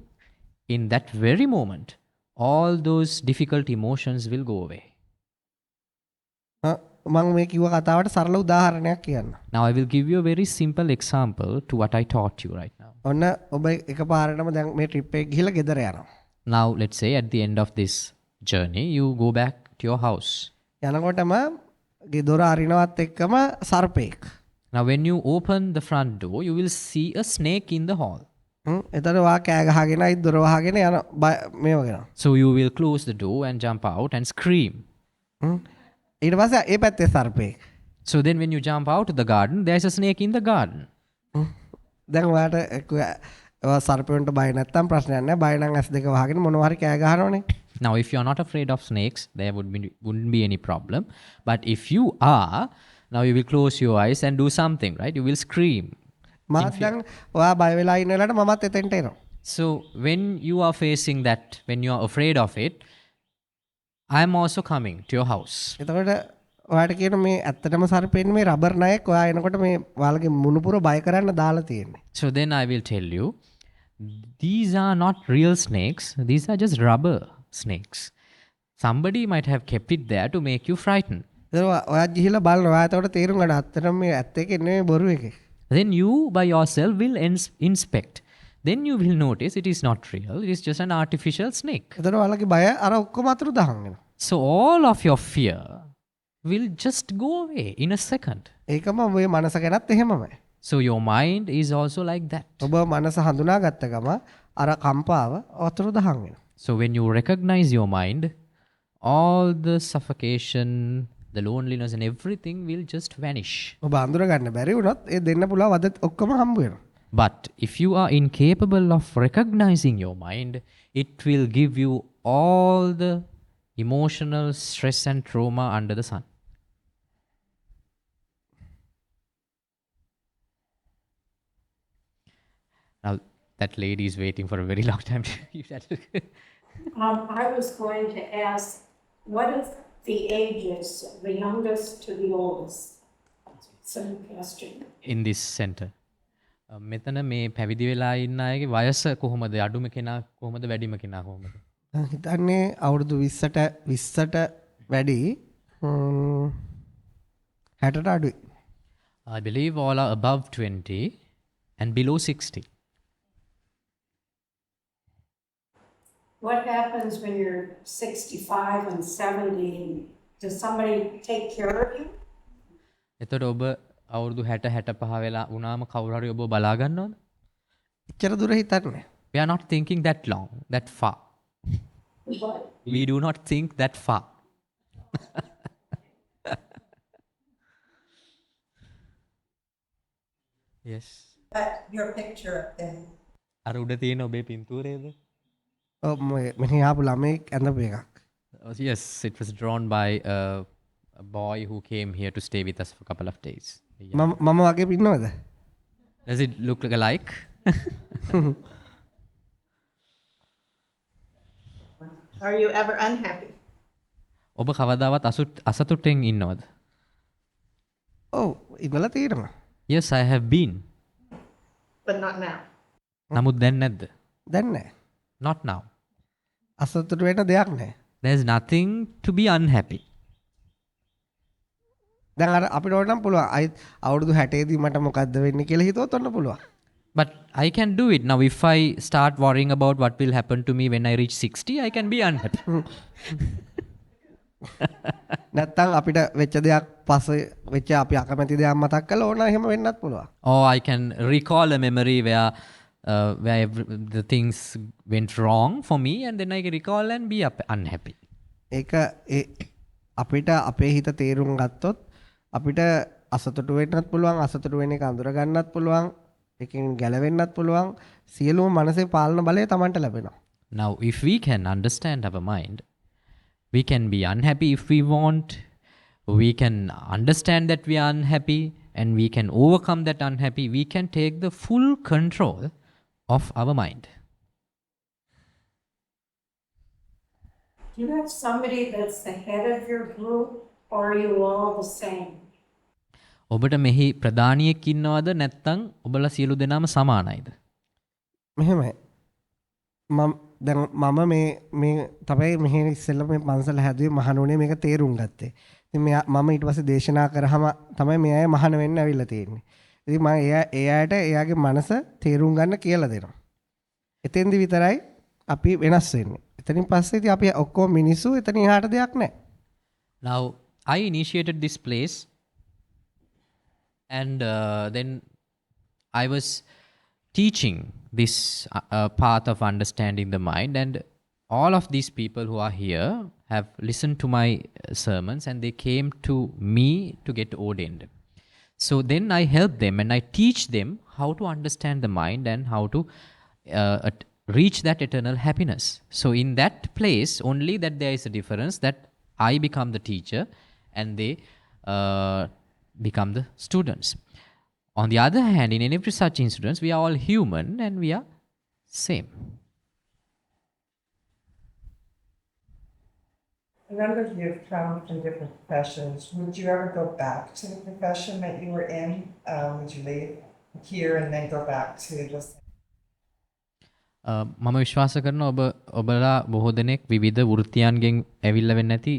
Speaker 2: in that very moment, all those difficult emotions will go away.
Speaker 1: මම මේ කිව්ව කතාවට සරල උදාහරණයක් කියන්න.
Speaker 2: Now I will give you a very simple example to what I taught you right now.
Speaker 1: ඔන්න ඔබ එකපාරටම දැන් මේ ට්‍රිප් එක ගිහලා ගෙදර යනවා.
Speaker 2: Now let's say at the end of this journey, you go back to your house.
Speaker 1: යනකොටම ගෙදර අරිනවත් එක්කම සර්පෙක්.
Speaker 2: Now when you open the front door, you will see a snake in the hall.
Speaker 1: එතන වා කෑ ගහගෙන අයි දොර වහගෙන යන මේ වගේ.
Speaker 2: So you will close the door and jump out and scream.
Speaker 1: ඊට පස්සේ ඒ පැත්තේ සර්පෙක්.
Speaker 2: So then when you jump out of the garden, there's a snake in the garden.
Speaker 1: දැන් ඔයාලට සර්පෙන්ට බය නැත්තම් ප්‍රශ්නයක් නැහැ. බය නම් S2 වහගෙන මොනවා හරි කෑ ගහනවනේ.
Speaker 2: Now if you're not afraid of snakes, there wouldn't be any problem. But if you are, now you will close your eyes and do something, right? You will scream.
Speaker 1: මාත් දැන් ඔයා බය වෙලා ඉන්න වෙලාවට මමත් එතෙන්ට එනවා.
Speaker 2: So when you are facing that, when you are afraid of it, I am also coming to your house.
Speaker 1: එතකොට ඔයාට කියන මේ ඇත්තටම සර්පෙන්නේ මේ රබර් නයෙක් ඔයා එනකොට මේ ඔයාලගේ මුණුපුර බය කරන්න දාලා තියෙන්නේ.
Speaker 2: So then I will tell you, these are not real snakes, these are just rubber snakes. Somebody might have kept it there to make you frightened.
Speaker 1: ඔයා ගිහිල්ලා බලන්න ඔයා එතකොට තේරුම් ගන්න ඇත්තටම මේ ඇත්ත එකේ නෙමෙයි බොරු එකේ.
Speaker 2: Then you by yourself will inspect. Then you will notice it is not real, it is just an artificial snake.
Speaker 1: එතකොට ඔයාලගේ බය අර ඔක්කොම අතුරුදහන් වෙනවා.
Speaker 2: So all of your fear will just go away in a second.
Speaker 1: ඒකම ඔබේ මනස ගැනත් එහෙමමයි.
Speaker 2: So your mind is also like that.
Speaker 1: ඔබ මනස හඳුනාගත්ත ගම අර කම්පාව අතුරුදහන් වෙනවා.
Speaker 2: So when you recognize your mind, all the suffocation, the loneliness and everything will just vanish.
Speaker 1: ඔබ අඳුර ගන්න බැරි වුණොත් ඒ දෙන්න පුළුවන් වද ඔක්කොම හම්බ වෙනවා.
Speaker 2: But if you are incapable of recognizing your mind, it will give you all the emotional stress and trauma under the sun. Now, that lady is waiting for a very long time to give that.
Speaker 6: I was going to ask, what is the ages, the youngest to the oldest? Some question.
Speaker 2: In this center. මෙතන මේ පැවිදි වෙලා ඉන්න අයගේ වයස කොහොමද? අඩුම කෙනා කොහොමද? වැඩිම කෙනා කොහොමද?
Speaker 1: හිතන්නේ අවුරුදු 20ට වැඩි 60ට අඩුයි.
Speaker 2: I believe all are above 20 and below 60.
Speaker 6: What happens when you're 65 and 70? Does somebody take care of you?
Speaker 2: එතකොට ඔබ අවුරුදු 60 65 වෙලා වුණාම කවුරු හරි ඔබ බලා ගන්නවද?
Speaker 1: එච්චර දුර හිතන්නේ.
Speaker 2: We are not thinking that long, that far.
Speaker 6: What?
Speaker 2: We do not think that far. Yes.
Speaker 4: Your picture up there.
Speaker 2: අර උඩ තියෙන ඔබේ පින්තූරයේද?
Speaker 1: ඔව් මෙහි ආපු ළමෙක් ඇඳපු එකක්.
Speaker 2: Yes, it was drawn by a boy who came here to stay with us for a couple of days. Yeah.
Speaker 1: මම වගේ පින්නවද?
Speaker 2: Does it look like alike?
Speaker 7: Are you ever unhappy?
Speaker 2: ඔබ කවදාවත් අසතුටින් ඉන්නවද?
Speaker 1: ඔව් ඉඳලා තියෙනවා.
Speaker 2: Yes, I have been.
Speaker 7: But not now.
Speaker 2: නමුත් දැන් නැද්ද?
Speaker 1: දැන් නැහැ.
Speaker 2: Not now.
Speaker 1: අසතුට වෙන දෙයක් නැහැ.
Speaker 2: There's nothing to be unhappy.
Speaker 1: දැන් අර අපිට ඕන නම් පුළුවන් අයි අවුරුදු 60 දී මට මොකද්ද වෙන්නේ කියලා හිතුවොත් ඔන්න පුළුවන්.
Speaker 2: But I can do it. Now, if I start worrying about what will happen to me when I reach 60, I can be unhappy.
Speaker 1: නැත්තම් අපිට වෙච්ච දෙයක් පස්සේ වෙච්ච අපි අකමැති දෙයක් මතක් කරලා ඕන එහෙම වෙන්නත් පුළුවන්.
Speaker 2: Or I can recall a memory where the things went wrong for me, and then I can recall and be unhappy.
Speaker 1: ඒක අපිට අපේ හිත තේරුම් ගත්තොත් අපිට අසතුටු වෙන්නත් පුළුවන්, අසතුටු වෙන එක අඳුර ගන්නත් පුළුවන්, එකකින් ගැලවෙන්නත් පුළුවන්. සියලුම මනසේ පාලන බලය Tamanට ලැබෙනවා.
Speaker 2: Now, if we can understand our mind, we can be unhappy if we want. We can understand that we are unhappy and we can overcome that unhappy. We can take the full control of our mind.
Speaker 6: Do you have somebody that's the head of your group, or are you all the same?
Speaker 2: ඔබට මෙහි ප්‍රධානියෙක් ඉන්නවද නැත්නම් ඔබලා සියලු දෙනාම සමානයිද?
Speaker 1: මෙහෙමයි. දැන් මම මේ තමයි මෙහෙ ඉස්සෙල්ලා මේ පන්සල හැදුවේ මහණුනේ මේක තේරුම් ගත්තේ. ඉතින් මම ඊට පස්සේ දේශනා කරාම තමයි මේ අය මහාන වෙන්න ඇවිල්ලා තියෙන්නේ. ඉතින් මම ඒ අයට එයාගේ මනස තේරුම් ගන්න කියලා දෙනවා. එතෙන්දි විතරයි අපි වෙනස් වෙන්නේ. එතනින් පස්සේ ඉතින් අපි ඔක්කොම මිනිස්සු එතන එහාට දෙයක් නැහැ.
Speaker 2: Now, I initiated this place and then I was teaching this path of understanding the mind, and all of these people who are here have listened to my sermons and they came to me to get ordained. So then I help them and I teach them how to understand the mind and how to reach that eternal happiness. So in that place only that there is a difference, that I become the teacher and they become the students. On the other hand, in every such incidents, we are all human and we are same.
Speaker 8: A number of you have come from different professions. Would you ever go back to the profession that you were in? Would you leave here and then go back to this?
Speaker 2: මම විශ්වාස කරනවා ඔබලා බොහෝ දෙනෙක් විවිධ වෘත්තියන්ගෙන් ඇවිල්ලා වෙන්නේ නැති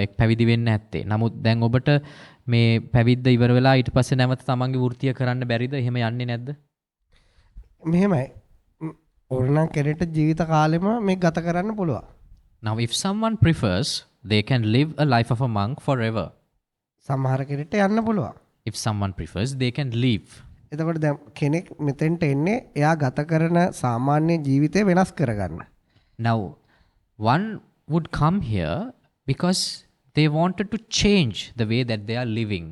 Speaker 2: එක් පැවිදි වෙන්න ඇත්තේ. නමුත් දැන් ඔබට මේ පැවිද්ද ඉවර වෙලා ඊට පස්සේ නැවත තමන්ගේ වෘත්තිය කරන්න බැරිද? එහෙම යන්නේ නැද්ද?
Speaker 1: මෙහෙමයි. ඕනනම් කෙනෙක්ට ජීවිත කාලෙම මේක ගත කරන්න පුළුවන්.
Speaker 2: Now, if someone prefers, they can live a life of a monk forever.
Speaker 1: සමහර කෙනෙක්ට යන්න පුළුවන්.
Speaker 2: If someone prefers, they can leave.
Speaker 1: එතකොට දැන් කෙනෙක් මෙතෙන්ට එන්නේ එයා ගත කරන සාමාන්‍ය ජීවිතය වෙනස් කරගන්න.
Speaker 2: Now, one would come here because they wanted to change the way that they are living.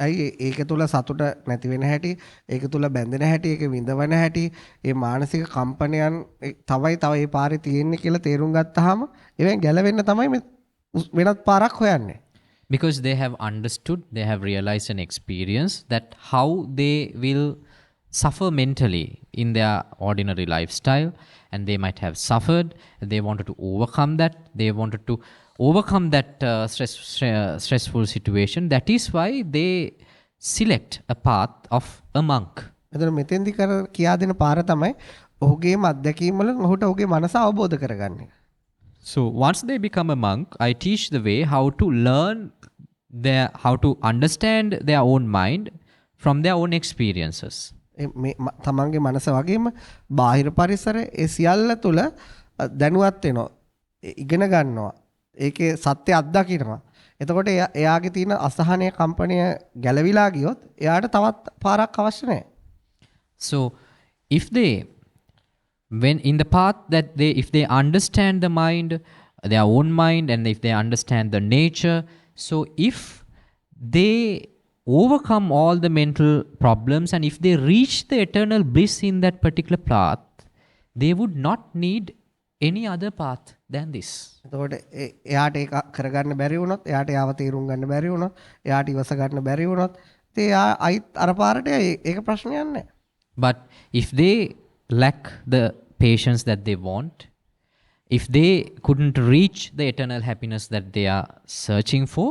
Speaker 1: ඇයි ඒක තුල සතුට නැති වෙන හැටි, ඒක තුල බැඳෙන හැටි, ඒක විඳවන හැටි, ඒ මානසික කම්පනයන් තවයි තව ඒ පාරේ තියෙන්නේ කියලා තේරුම් ගත්තාම ඒවෙන් ගැලවෙන්න තමයි මේ වෙනත් පාරක් හොයන්නේ.
Speaker 2: Because they have understood, they have realized and experienced that how they will suffer mentally in their ordinary lifestyle, and they might have suffered, they wanted to overcome that, they wanted to overcome that stressful situation. That is why they select a path of a monk.
Speaker 1: එතන මෙතෙන්දි කියා දෙන පාර තමයි ඔහුගේම අත්දැකීම් වලින් ඔහුට ඔහුගේ මනස අවබෝධ කරගන්න එක.
Speaker 2: So once they become a monk, I teach the way how to learn how to understand their own mind from their own experiences.
Speaker 1: තමන්ගේ මනස වගේම බාහිර පරිසරය ඒ සියල්ල තුළ දැනුවත් වෙනවා. ඉගෙන ගන්නවා. ඒකේ සත්‍ය අත්දකිනවා. එතකොට එයාගේ තියෙන අසහනය කම්පනය ගැලවිලා ගියොත් එයාට තවත් පාරක් අවශ්‍ය නැහැ.
Speaker 2: So if they when in the path that if they understand the mind, their own mind, and if they understand the nature, so if they overcome all the mental problems and if they reach the eternal bliss in that particular path, they would not need any other path than this.
Speaker 1: එතකොට එයාට ඒක කරගන්න බැරි වුණොත්, එයාට යාව තීරුම් ගන්න බැරි වුණොත්, එයාට ඉවස ගන්න බැරි වුණොත්, ඉතින් එයා අයිත් අර පාරට ඒක ප්‍රශ්නයක් නැහැ.
Speaker 2: But if they lack the patience that they want, if they couldn't reach the eternal happiness that they are searching for,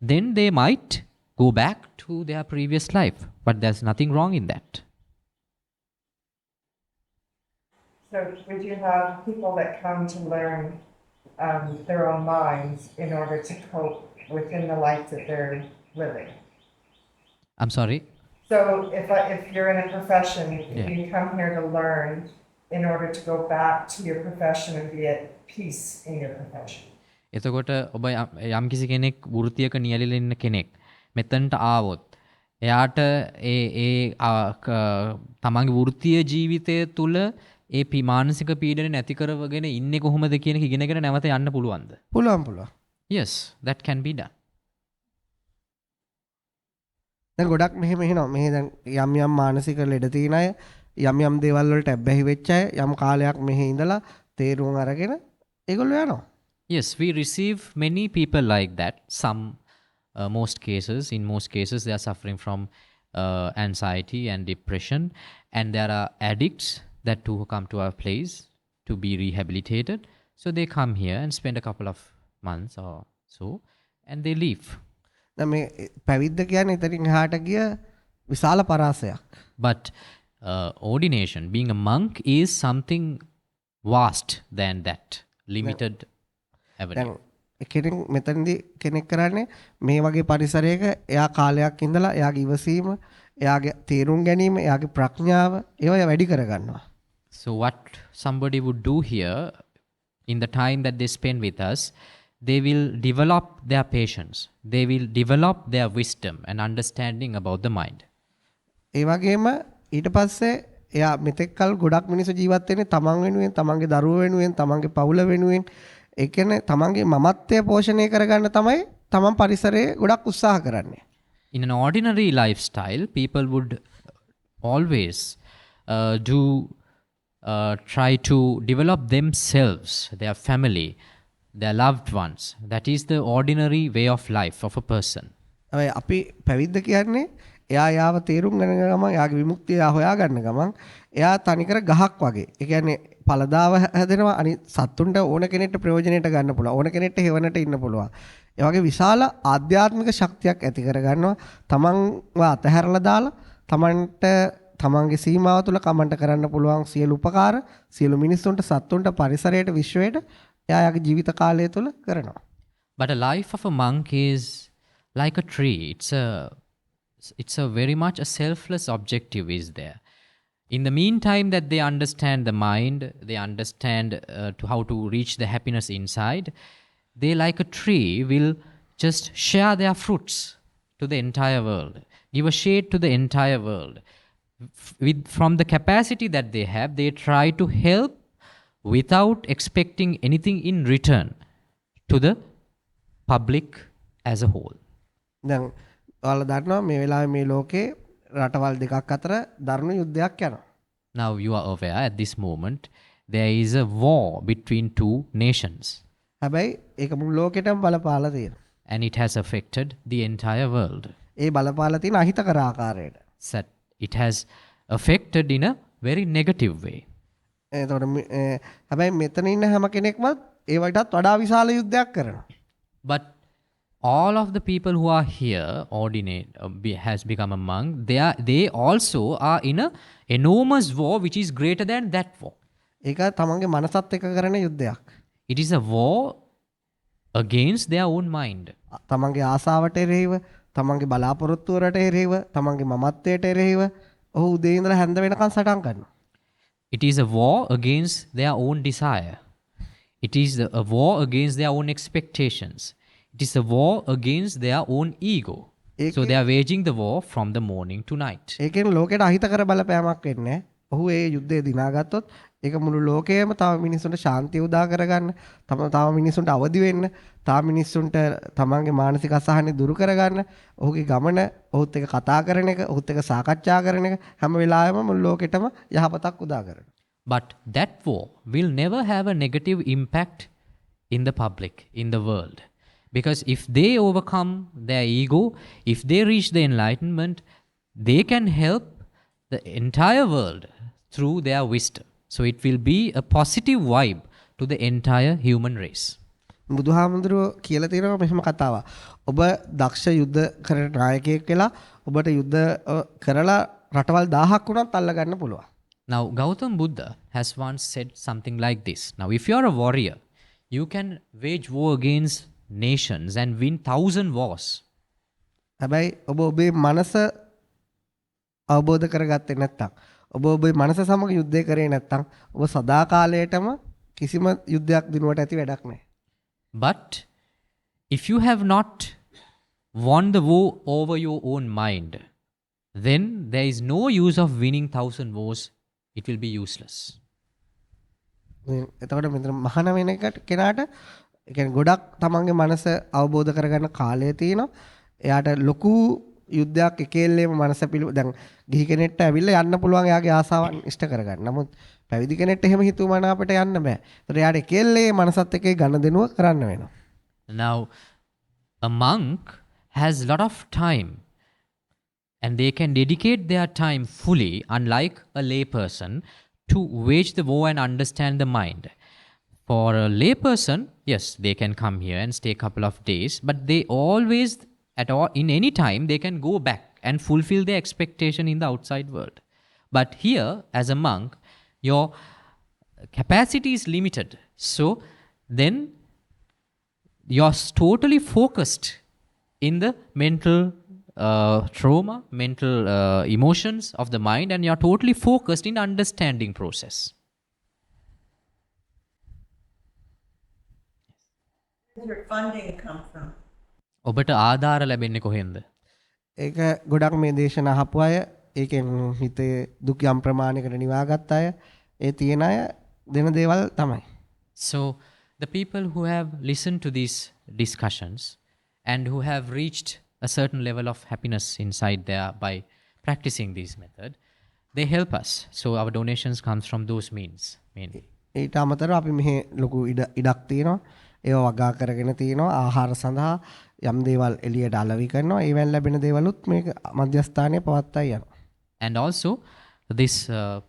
Speaker 2: then they might go back to their previous life. But there's nothing wrong in that.
Speaker 8: So would you have people that come to learn their own minds in order to cope within the life that they're living?
Speaker 2: I'm sorry?
Speaker 8: So if you're in a profession,
Speaker 2: Yeah.
Speaker 8: you come here to learn in order to go back to your profession and be at peace in your profession.
Speaker 2: එතකොට ඔබ යම්කිසි කෙනෙක් වෘත්තියක නියැලෙලා ඉන්න කෙනෙක් මෙතනට ආවොත් එයාට තමන්ගේ වෘත්තීය ජීවිතය තුළ ඒ මානසික පීඩන නැති කරවගෙන ඉන්නේ කොහොමද කියන එක ඉගෙනගෙන නැවත යන්න පුළුවන්ද?
Speaker 1: පුළුවන්.
Speaker 2: Yes, that can be done.
Speaker 1: දැන් ගොඩක් මෙහෙම එනවා. මෙහෙ දැන් යම් මානසික ලෙඩ තියෙන අය යම් දේවල් වලට ඇබ්බැහි වෙච්ච අය යම් කාලයක් මෙහෙ ඉඳලා තේරුම් අරගෙන ඒගොල්ලෝ යනවා.
Speaker 2: Yes, we receive many people like that. In most cases, they are suffering from anxiety and depression, and there are addicts that too come to our place to be rehabilitated. So they come here and spend a couple of months or so, and they leave.
Speaker 1: දැන් මේ පැවිද්ද කියන්නේ එතනින් එහාට ගිය විශාල පරාසයක්.
Speaker 2: But ordination, being a monk, is something vast than that, limited avenue.
Speaker 1: දැන් කෙනෙක් මෙතනදී කෙනෙක් කරන්නේ මේ වගේ පරිසරයක එයා කාලයක් ඉඳලා එයාගේ ඉවසීම, එයාගේ තේරුම් ගැනීම, එයාගේ ප්‍රඥාව ඒවා වැඩි කරගන්නවා.
Speaker 2: So what somebody would do here, in the time that they spend with us, they will develop their patience. They will develop their wisdom and understanding about the mind.
Speaker 1: ඒ වගේම ඊට පස්සේ එයා මෙතෙක් කල් ගොඩක් මිනිස්සු ජීවත් වෙන්නේ තමන් වෙනුවෙන්, තමන්ගේ දරුවෝ වෙනුවෙන්, තමන්ගේ පවුල වෙනුවෙන්. ඒ කියන්නේ තමන්ගේ මමත්වය පෝෂණය කරගන්න තමයි තමන් පරිසරයේ ගොඩක් උත්සාහ කරන්නේ.
Speaker 2: In an ordinary lifestyle, people would always try to develop themselves, their family, their loved ones. That is the ordinary way of life of a person.
Speaker 1: හැබැයි අපි පැවිද්ද කියන්නේ එයා යාව තේරුම් ගන්න ගමන් එයාගේ විමුක්තිය හොයා ගන්න ගමන් එයා තනිකර ගහක් වගේ. ඒ කියන්නේ පළදාව හැදෙනවා අනිත් සත්තුන්ට ඕන කෙනෙක්ට ප්‍රයෝජනෙට ගන්න පුළුවන්. ඕන කෙනෙක්ට හේවනට ඉන්න පුළුවන්. ඒ වගේ විශාල ආධ්‍යාත්මික ශක්තියක් ඇති කර ගන්නවා. තමන්ව අතහැරලා දාලා තමන්ට තමන්ගේ සීමාව තුළ කමන්ට කරන්න පුළුවන් සියලු උපකාර සියලු මිනිස්සුන්ට සත්තුන්ට පරිසරයට විශ්වයට එයාගේ ජීවිත කාලය තුළ කරනවා.
Speaker 2: But a life of a monk is like a tree. It's a very much a selfless objective is there. In the meantime that they understand the mind, they understand to how to reach the happiness inside, they like a tree will just share their fruits to the entire world, give a shade to the entire world. From the capacity that they have, they try to help without expecting anything in return to the public as a whole.
Speaker 1: දැන් ඔයාලා දන්නවා මේ වෙලාවේ මේ ලෝකේ රටවල් දෙකක් අතර දරුණු යුද්ධයක් යනවා.
Speaker 2: Now you are aware at this moment there is a war between two nations.
Speaker 1: හැබැයි ඒක මුළු ලෝකෙටම බලපාලා තියෙනවා.
Speaker 2: And it has affected the entire world.
Speaker 1: ඒ බලපාලා තියෙන අහිතකර ආකාරයට.
Speaker 2: That it has affected in a very negative way.
Speaker 1: එතකොට හැබැයි මෙතන ඉන්න හැම කෙනෙක්ම ඒ වටත් වඩා විශාල යුද්ධයක් කරනවා.
Speaker 2: But all of the people who are here has become a monk. They also are in a enormous war which is greater than that war.
Speaker 1: ඒක තමන්ගේ මනසත් එක්ක කරන යුද්ධයක්.
Speaker 2: It is a war against their own mind.
Speaker 1: තමන්ගේ ආසාවට එරෙහිව, තමන්ගේ බලාපොරොත්තු වලට එරෙහිව, තමන්ගේ මමත්වයට එරෙහිව ඔහු උදේ ඉඳලා හැන්ද වෙනකන් සටන් කරනවා.
Speaker 2: It is a war against their own desire. It is a war against their own expectations. It is a war against their own ego. So they are waging the war from the morning to night.
Speaker 1: ඒකෙන් ලෝකෙට අහිතකර බලපෑමක් වෙන්නේ නැහැ. ඔහු ඒ යුද්ධය දිනාගත්තොත් ඒක මුළු ලෝකයේම තව මිනිස්සුන්ට ශාන්තිය උදා කරගන්න, තව මිනිස්සුන්ට අවදි වෙන්න, තව මිනිස්සුන්ට තමන්ගේ මානසික අසහනෙ දුරු කරගන්න, ඔහුගේ ගමන, ඔහුත් එක්ක කතා කරන එක, ඔහුත් එක්ක සාකච්ඡා කරන එක හැම වෙලාවෙම මුළු ලෝකෙටම යහපතක් උදා කරනවා.
Speaker 2: But that war will never have a negative impact in the public, in the world. Because if they overcome their ego, if they reach the enlightenment, they can help the entire world through their wisdom. So it will be a positive vibe to the entire human race.
Speaker 1: බුදුහාමුදුරුවෝ කියලා තියෙනවා මෙහෙම කතාවක්. ඔබ දක්ෂ යුද්ධ කරන නායකයෙක් වෙලා ඔබට යුද්ධ කරලා රටවල් 1000ක් වුණත් අල්ල ගන්න පුළුවන්.
Speaker 2: Now Gautam Buddha has once said something like this. Now if you are a warrior, you can wage war against nations and win 1,000 wars.
Speaker 1: හැබැයි ඔබ ඔබේ මනස අවබෝධ කරගත්තේ නැත්නම් ඔබ ඔබේ මනස සමග යුද්ධය කරේ නැත්නම් ඔබ සදාකාලයටම කිසිම යුද්ධයක් දිනුවට ඇති වැඩක් නැහැ.
Speaker 2: But if you have not won the war over your own mind, then there is no use of winning 1,000 wars. It will be useless.
Speaker 1: එතකොට මෙතන මහාන වෙන කෙනාට ඒ කියන්නේ ගොඩක් තමන්ගේ මනස අවබෝධ කරගන්න කාලය තියෙනවා. එයාට ලොකු යුද්ධයක් එකෙල්ලේම මනස දැන් ගිහි කෙනෙක්ට ඇවිල්ලා යන්න පුළුවන් එයාගේ ආසාවන් ඉෂ්ට කරගන්න. නමුත් පැවිදි කෙනෙක්ට එහෙම හිතුවමනාපට යන්න බෑ. ඒතර එයාට එකෙල්ලේ මනසත් එක්ක ගනුදෙනුව කරන්න වෙනවා.
Speaker 2: Now, a monk has a lot of time and they can dedicate their time fully, unlike a layperson, to wage the war and understand the mind. For a layperson, yes, they can come here and stay a couple of days, but they always, in any time, they can go back and fulfill their expectation in the outside world. But here, as a monk, your capacity is limited. So then you're totally focused in the mental trauma, mental emotions of the mind, and you're totally focused in understanding process.
Speaker 4: Where does your funding come from?
Speaker 2: ඔබට ආධාර ලැබෙන්නේ කොහෙන්ද?
Speaker 1: ඒක ගොඩක් මේ දේශන අහපු අය ඒකෙන් හිතේ දුක් යම් ප්‍රමාණයකට නිවාගත් අය ඒ තියෙන අය දෙන දේවල් තමයි.
Speaker 2: So the people who have listened to these discussions and who have reached a certain level of happiness inside there by practicing this method, they help us. So our donations comes from those means mainly.
Speaker 1: ඊට අමතරව අපි මෙහි ලොකු ඉඩක් තියෙනවා. ඒව වගා කරගෙන තියෙනවා. ආහාර සඳහා යම් දේවල් එළියට අලවි කරනවා. ඒවෙන් ලැබෙන දේවලුත් මේ මධ්‍යස්ථානයේ පවත්වායි යනවා.
Speaker 2: And also this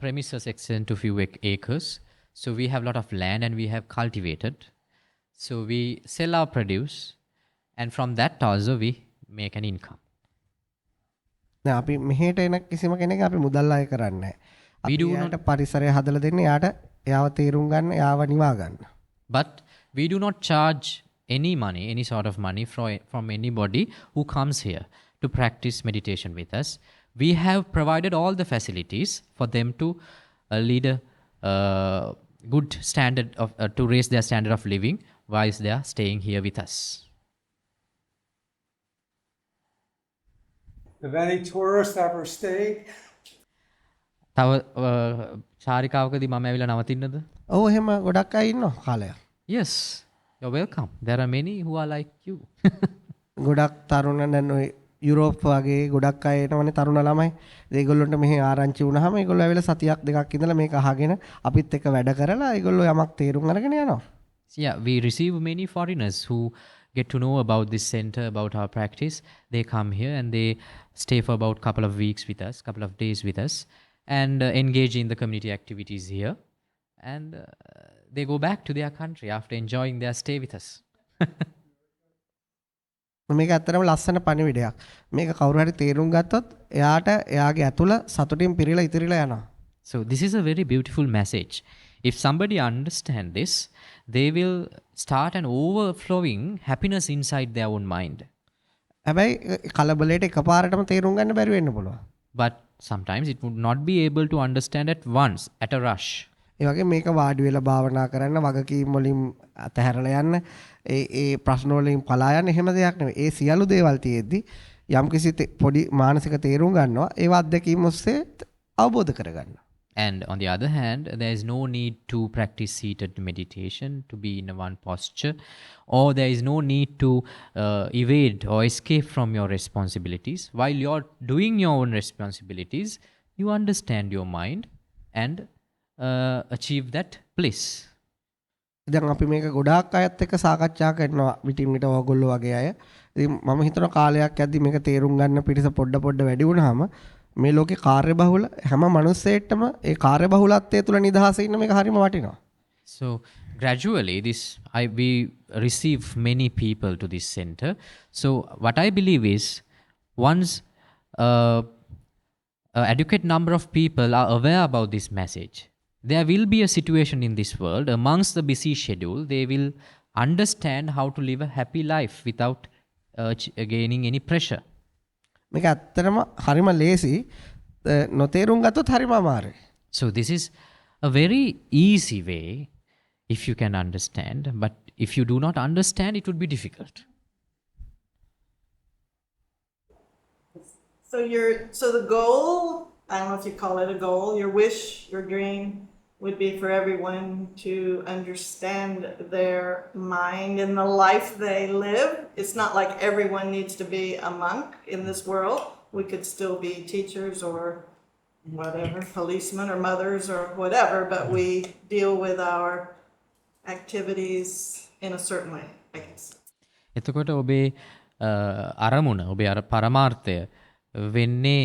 Speaker 2: premises extend to few acres. So we have a lot of land and we have cultivated. So we sell our produce and from that also we make an income.
Speaker 1: දැන් අපි මෙහෙට එන කිසිම කෙනෙක් අපි මුදල් අය කරන්නේ නැහැ. අපි යාට පරිසරය හදලා දෙන්නේ යාට එයාව තේරුම් ගන්න, එයාව නිවා ගන්න.
Speaker 2: But we do not charge any money, any sort of money from anybody who comes here to practice meditation with us. We have provided all the facilities for them to lead a good standard of to raise their standard of living whilst they are staying here with us.
Speaker 5: Have any tourists ever stayed?
Speaker 2: තව චාරිකාවකදී මම ඇවිල්ලා නවතින්නද?
Speaker 1: ඔව් එහෙම ගොඩක් අය ඉන්නවා කාලයක්.
Speaker 2: Yes, you're welcome. There are many who are like you.
Speaker 1: ගොඩක් තරුණ දැන් ඔය යුරෝප් වගේ ගොඩක් අය එනවනේ තරුණ ළමයි. ඒගොල්ලන්ට මෙහි ආරංචි වුණාම ඒගොල්ලෝ ඇවිල්ලා සතියක් දෙකක් ඉඳලා මේක අහගෙන අපිත් එක්ක වැඩ කරලා ඒගොල්ලෝ යමක් තේරුම් අරගෙන යනවා.
Speaker 2: Yeah, we receive many foreigners who get to know about this center, about our practice. They come here and they stay for about couple of weeks with us, couple of days with us, and engage in the community activities here. And they go back to their country after enjoying their stay with us.
Speaker 1: මේක ඇත්තටම ලස්සන පණිවිඩයක්. මේක කවුරු හරි තේරුම් ගත්තොත් එයාට එයාගේ ඇතුළ සතුටින් පිරීලා ඉතිරිලා යනවා.
Speaker 2: So this is a very beautiful message. If somebody understands this, they will start an overflowing happiness inside their own mind.
Speaker 1: හැබැයි කලබලයට එකපාරටම තේරුම් ගන්න බැරි වෙන්න පුළුවන්.
Speaker 2: But sometimes it would not be able to understand at once, at a rush.
Speaker 1: ඒ වගේ මේක වාඩි වෙලා භාවනා කරන්න වගකීම් වලින් අතහැරලා යන්න ඒ ප්‍රශ්න වලින් පලා යන්න එහෙම දෙයක් නෙවෙයි. ඒ සියලු දේවල් තියෙද්දි යම්කිසි පොඩි මානසික තේරුම් ගන්නවා ඒව අත්දැකීම් ඔස්සේ අවබෝධ කරගන්න.
Speaker 2: And on the other hand, there is no need to practice seated meditation, to be in one posture, or there is no need to evade or escape from your responsibilities. While you're doing your own responsibilities, you understand your mind and achieve that bliss.
Speaker 1: දැන් අපි මේක ගොඩාක් අයත් එක්ක සාකච්ඡා කරනවා විටින් විට ඕගොල්ලෝ වගේ අය. ඉතින් මම හිතනවා කාලයක් යද්දි මේක තේරුම් ගන්න පිරිස පොඩ වැඩි වුණාම මේ ලෝකේ කාර්යබහුල හැම මිනිස්සෙටම ඒ කාර්යබහුලත්වය තුල නිදහස ඉන්න මේක හරිම වටිනවා.
Speaker 2: So gradually we receive many people to this center. So what I believe is once an adequate number of people are aware about this message, there will be a situation in this world amongst the busy schedule, they will understand how to live a happy life without gaining any pressure.
Speaker 1: මේක ඇත්තටම හරිම ලේසි. නොතේරුම් ගත්තොත් හරිම අමාරුයි.
Speaker 2: So this is a very easy way if you can understand, but if you do not understand, it would be difficult.
Speaker 7: So the goal, I don't know if you call it a goal, your wish, your dream would be for everyone to understand their mind and the life they live. It's not like everyone needs to be a monk in this world. We could still be teachers or whatever, policemen or mothers or whatever, but we deal with our activities in a certain way, I guess.
Speaker 2: එතකොට ඔබේ අරමුණ ඔබේ අර පරමාර්ථය වෙන්නේ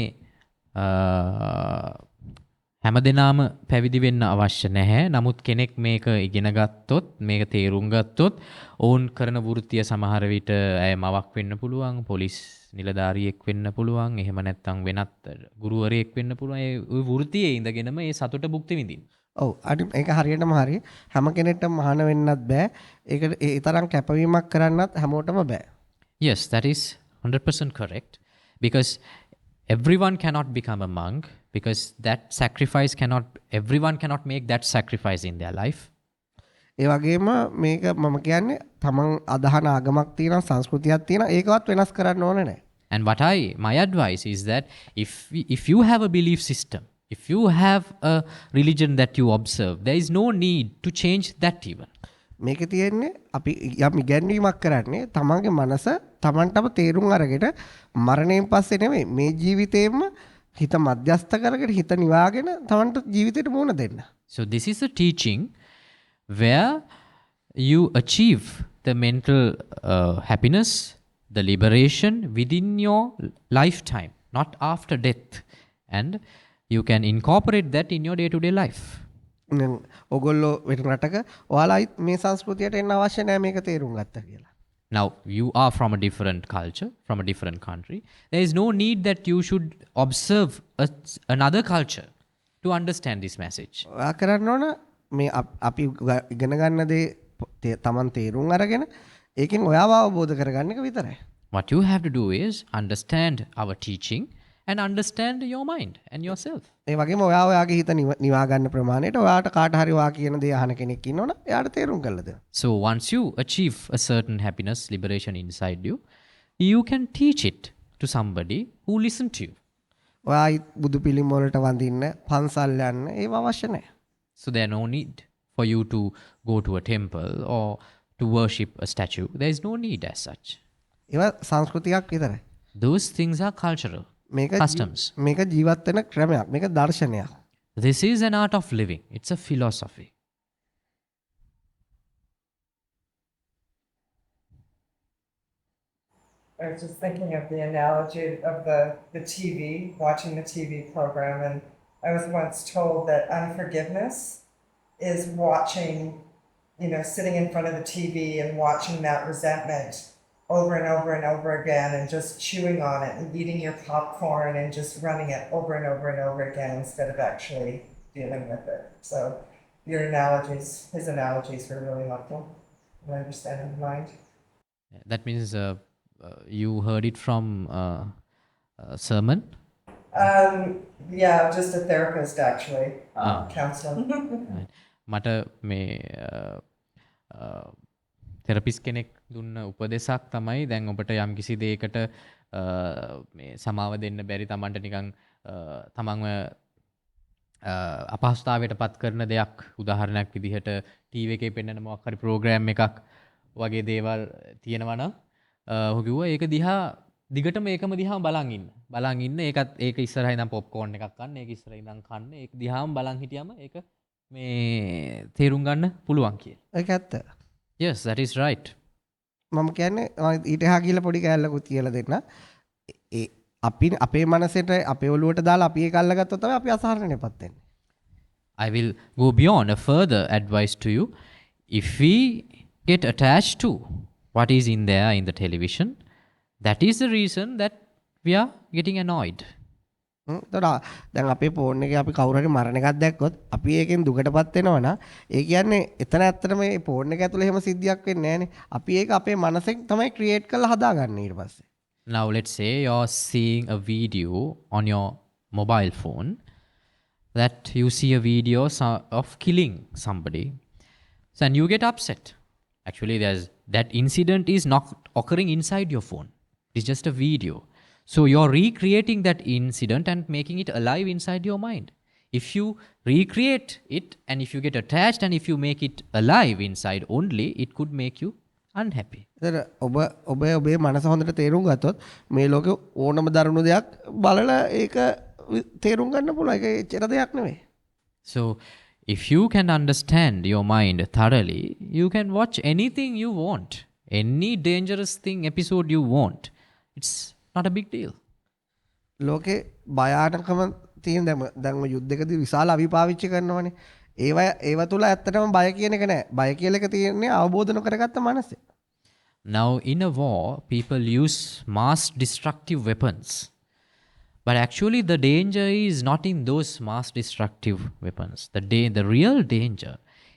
Speaker 2: හැමදෙනාම පැවිදි වෙන්න අවශ්‍ය නැහැ. නමුත් කෙනෙක් මේක ඉගෙන ගත්තොත් මේක තේරුම් ගත්තොත් ඔවුන් කරන වෘත්තිය සමහර විට ඇය මවක් වෙන්න පුළුවන්, පොලිස් නිලධාරියෙක් වෙන්න පුළුවන්, එහෙම නැත්නම් වෙනත් ගුරුවරයෙක් වෙන්න පුළුවන්. ඒ වෘත්තියේ ඉඳගෙනම ඒ සතුට භුක්ති විඳින්න.
Speaker 1: ඔව් අනිත් ඒක හරියටම හරි. හැම කෙනෙක්ටම මහාන වෙන්නත් බෑ. ඒක ඒ තරම් කැපවීමක් කරන්නත් හැමෝටම බෑ.
Speaker 2: Yes, that is 100% correct, because everyone cannot become a monk, because that sacrifice everyone cannot make that sacrifice in their life.
Speaker 1: ඒ වගේම මේක මම කියන්නේ තමන් අදහන ආගමක් තියෙනවා, සංස්කෘතියක් තියෙනවා, ඒකවත් වෙනස් කරන්න ඕනේ නැහැ.
Speaker 2: And my advice is that if you have a belief system, if you have a religion that you observe, there is no need to change that even.
Speaker 1: මේකේ තියෙන්නේ අපි යම් ඉගැන්වීමක් කරන්නේ තමන්ගේ මනස තමන්ටම තේරුම් අරගෙන මරණයෙන් පස්සේ නෙමෙයි මේ ජීවිතේම හිත මධ්‍යස්ථ කරගෙන හිත නිවාගෙන තමන්ට ජීවිතේට මුහුණ දෙන්න.
Speaker 2: So this is a teaching where you achieve the mental happiness, the liberation within your lifetime, not after death. And you can incorporate that in your day-to-day life.
Speaker 1: ඔගොල්ලෝ වෙන රටක ඔයාලයිත් මේ සංස්කෘතියට එන්න අවශ්‍ය නැහැ මේක තේරුම් ගත්තා කියලා.
Speaker 2: Now, you are from a different culture, from a different country. There is no need that you should observe another culture to understand this message.
Speaker 1: ඔයා කරන්න ඕන මේ අපි ඉගෙන ගන්න දේ තමන් තේරුම් අරගෙන ඒකෙන් ඔයාව අවබෝධ කරගන්න එක විතරයි.
Speaker 2: What you have to do is understand our teaching and understand your mind and yourself.
Speaker 1: ඒ වගේම ඔයා ඔයාගේ හිත නිවා ගන්න ප්‍රමාණයට ඔයාට කාට හරි ඔයා කියන දේ අහන කෙනෙක් ඉන්නවනේ එයාට තේරුම් කරලා දෙන්න.
Speaker 2: So once you achieve a certain happiness, liberation inside you, you can teach it to somebody who listen to you.
Speaker 1: ඔයා බුදු පිළිම වලට වඳින්න, පන්සල් යන්න ඒව අවශ්‍ය නැහැ.
Speaker 2: So there no need for you to go to a temple or to worship a statue. There is no need as such.
Speaker 1: ඒවා සංස්කෘතියක් විතරයි.
Speaker 2: Those things are cultural customs.
Speaker 1: මේක ජීවත් වෙන ක්‍රමයක්. මේක දර්ශනයක්.
Speaker 2: This is an art of living. It's a philosophy.
Speaker 8: I was just thinking of the analogy of the TV, watching the TV program, and I was once told that unforgiveness is watching, sitting in front of the TV and watching that resentment over and over and over again and just chewing on it and eating your popcorn and just running it over and over and over again instead of actually dealing with it. So his analogies were really helpful in understanding the mind.
Speaker 2: That means you heard it from a sermon?
Speaker 8: Yeah, just a therapist actually, counselor.
Speaker 2: Right. මට මේ තෙරපිස් කෙනෙක් දුන්න උපදෙසක් තමයි දැන් ඔබට යම් කිසි දෙයකට මේ සමාව දෙන්න බැරි තමන්ට නිකන් තමන්ව අපහසුතාවයට පත් කරන දෙයක් උදාහරණයක් විදිහට ටීවී එකේ පෙන්වන මොකක් හරි ප්‍රෝග්‍රෑම් එකක් වගේ දේවල් තියෙනවා නම් ඔහු කිව්වා ඒක දිහා දිගටම ඒකම දිහාම බලන් ඉන්න ඒක ඉස්සරහා ඉඳන් පොප්කෝර්න් එකක් කන්න ඒක ඉස්සරහා ඉඳන් කන්න ඒක දිහාම බලන් හිටියම ඒක මේ තේරුම් ගන්න පුළුවන් කියලා.
Speaker 1: ඒක ඇත්ත.
Speaker 2: Yes, that is right.
Speaker 1: මම කියන්නේ ඊට එහා ගිහලා පොඩි කෑල්ලකුත් කියලා දෙන්න. අපි අපේ මනසට අපේ ඔළුවට දාලා අපි ඒක අල්ලගත්තොත් තමයි අපි අසහනයටපත් වෙන්නේ.
Speaker 2: I will go beyond a further advice to you. If we get attached to what is in there in the television, that is the reason that we are getting annoyed.
Speaker 1: දැන් අපේ ෆෝන් එකේ අපි කවුරු හරි මරණ එකක් දැක්කොත් අපි ඒකෙන් දුකටපත් වෙනවනම් ඒ කියන්නේ එතන ඇත්තට මේ ෆෝන් එක ඇතුලේ එහෙම සිද්ධියක් වෙන්නේ නැහනේ. අපි ඒක අපේ මනසෙන් තමයි ක්‍රියේට් කරලා හදාගන්නේ ඊට පස්සේ.
Speaker 2: Now let's say you're seeing a video on your mobile phone that you see a video of killing somebody, so, and you get upset. Actually, that incident is not occurring inside your phone. It's just a video. So you're recreating that incident and making it alive inside your mind. If you recreate it and if you get attached and if you make it alive inside only, it could make you unhappy.
Speaker 1: ඔබේ මනස හොඳට තේරුම් ගත්තොත් මේ ලෝකේ ඕනම දරුණු දෙයක් බලලා ඒක තේරුම් ගන්න පුළුවන්. ඒක එච්චර දෙයක් නෙවෙයි.
Speaker 2: So if you can understand your mind thoroughly, you can watch anything you want, any dangerous thing episode you want. It's not a big deal.
Speaker 1: ලෝකේ භයානකම තියෙන දැන් යුද්ධයකදී විශාල අවිපාවිච්චි කරනවනේ. ඒව තුල ඇත්තටම බය කියන එක නෑ. බය කියලා එක තියෙන්නේ අවබෝධ නොකරගත්ත මනසේ.
Speaker 2: Now in a war, people use mass destructive weapons. But actually the danger is not in those mass destructive weapons. The real danger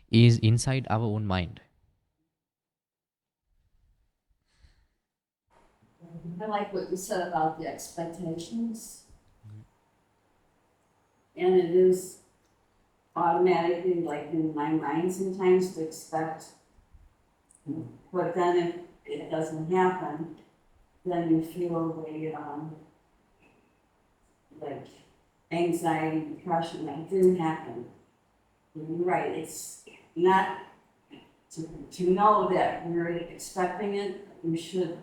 Speaker 2: is inside our own mind.
Speaker 3: I like what you said about the expectations. And it is automatically like in my mind sometimes to expect, but then if it doesn't happen, then you feel like anxiety, depression, like it didn't happen. And you're right, it's not to know that you're expecting it, you should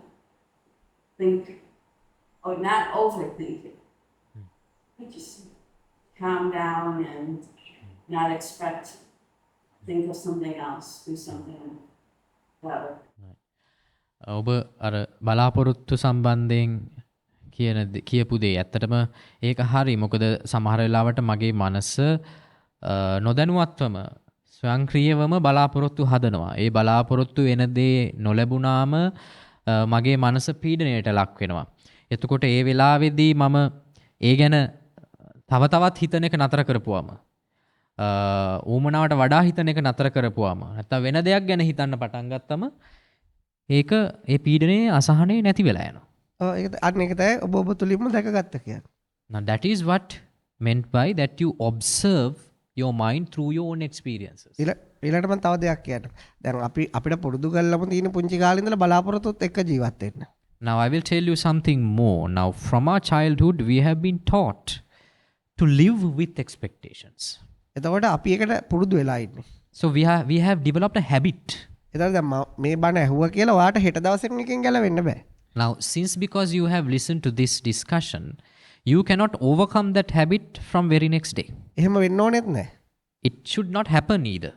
Speaker 3: think, or not overthink it. Just calm down and not expect, think of something else, do something better.
Speaker 2: ඔබ අර බලාපොරොත්තු සම්බන්ධයෙන් කියපු දේ ඇත්තටම ඒක හරි. මොකද සමහර වෙලාවට මගේ මනස නොදැනුවත්වම ස්වයංක්‍රීයවම බලාපොරොත්තු හදනවා. ඒ බලාපොරොත්තු වෙන දේ නොලැබුණාම මගේ මනස පීඩනයට ලක් වෙනවා. එතකොට ඒ වෙලාවේදී මම ඒ ගැන තව තවත් හිතන එක නතර කරපුවාම, ඌමනාවට වඩා හිතන එක නතර කරපුවාම, නැත්නම් වෙන දෙයක් ගැන හිතන්න පටන් ගත්තම ඒක ඒ පීඩනයේ අසහනේ නැති වෙලා යනවා.
Speaker 1: ඒක අන්න ඒක තමයි ඔබ තුලින්ම දැකගත්ත කියන්නේ.
Speaker 2: Now that is what meant by that you observe your mind through your own experiences.
Speaker 1: ඊළඟට මම තව දෙයක් කියන්න. දැන් අපිට පුරුදු කරලම තියෙන පුංචි කාලේ ඉඳලා බලාපොරොත්තුත් එක්ක ජීවත් වෙන්න.
Speaker 2: Now I will tell you something more. Now from our childhood we have been taught to live with expectations.
Speaker 1: එතකොට අපි ඒකට පුරුදු වෙලා ඉන්නේ.
Speaker 2: So we have developed a habit.
Speaker 1: එතකොට දැන් මේ බණ ඇහුවා කියලා ඔයාට හෙට දවසේ එකකින් ගැලවෙන්න බෑ.
Speaker 2: Now since because you have listened to this discussion, you cannot overcome that habit from very next day.
Speaker 1: එහෙම වෙන්න ඕනෙත් නෑ.
Speaker 2: It should not happen either.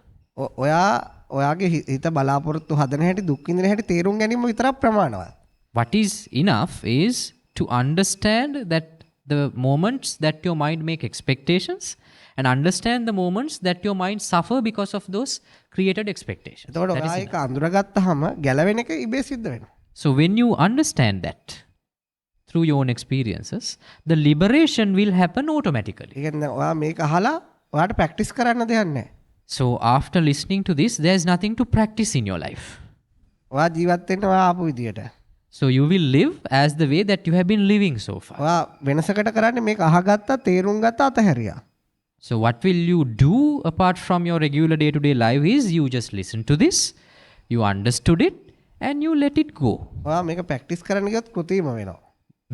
Speaker 1: ඔයාගේ හිත බලාපොරොත්තු හදන හැටි දුක් විඳින හැටි තේරුම් ගැනීම විතරක් ප්‍රමාණවත්.
Speaker 2: What is enough is to understand that the moments that your mind make expectations and understand the moments that your mind suffer because of those created expectations.
Speaker 1: එතකොට
Speaker 2: That is
Speaker 1: ඔයා
Speaker 2: enough.
Speaker 1: ඒක අඳුරගත්තාම ගැලවෙන එක ඉබේ සිද්ධ වෙනවා.
Speaker 2: So when you understand that through your own experiences, the liberation will happen automatically.
Speaker 1: ඒ කියන්නේ ඔයා මේක අහලා ඔයාට ප්‍රැක්ටිස් කරන්න දෙයක් නැහැ.
Speaker 2: So after listening to this, there is nothing to practice in your life.
Speaker 1: ඔයා ජීවත් වෙන්න ඔයා ආපු විදියට.
Speaker 2: So you will live as the way that you have been living so far.
Speaker 1: ඔයා වෙනසකට කරන්නේ මේක අහගත්තා තේරුම් ගත්තා අතහැරියා.
Speaker 2: So what will you do apart from your regular day-to-day life is you just listen to this, you understood it, and you let it go.
Speaker 1: ඔයා මේක practice කරන්න ගියොත් කෘතිම වෙනවා.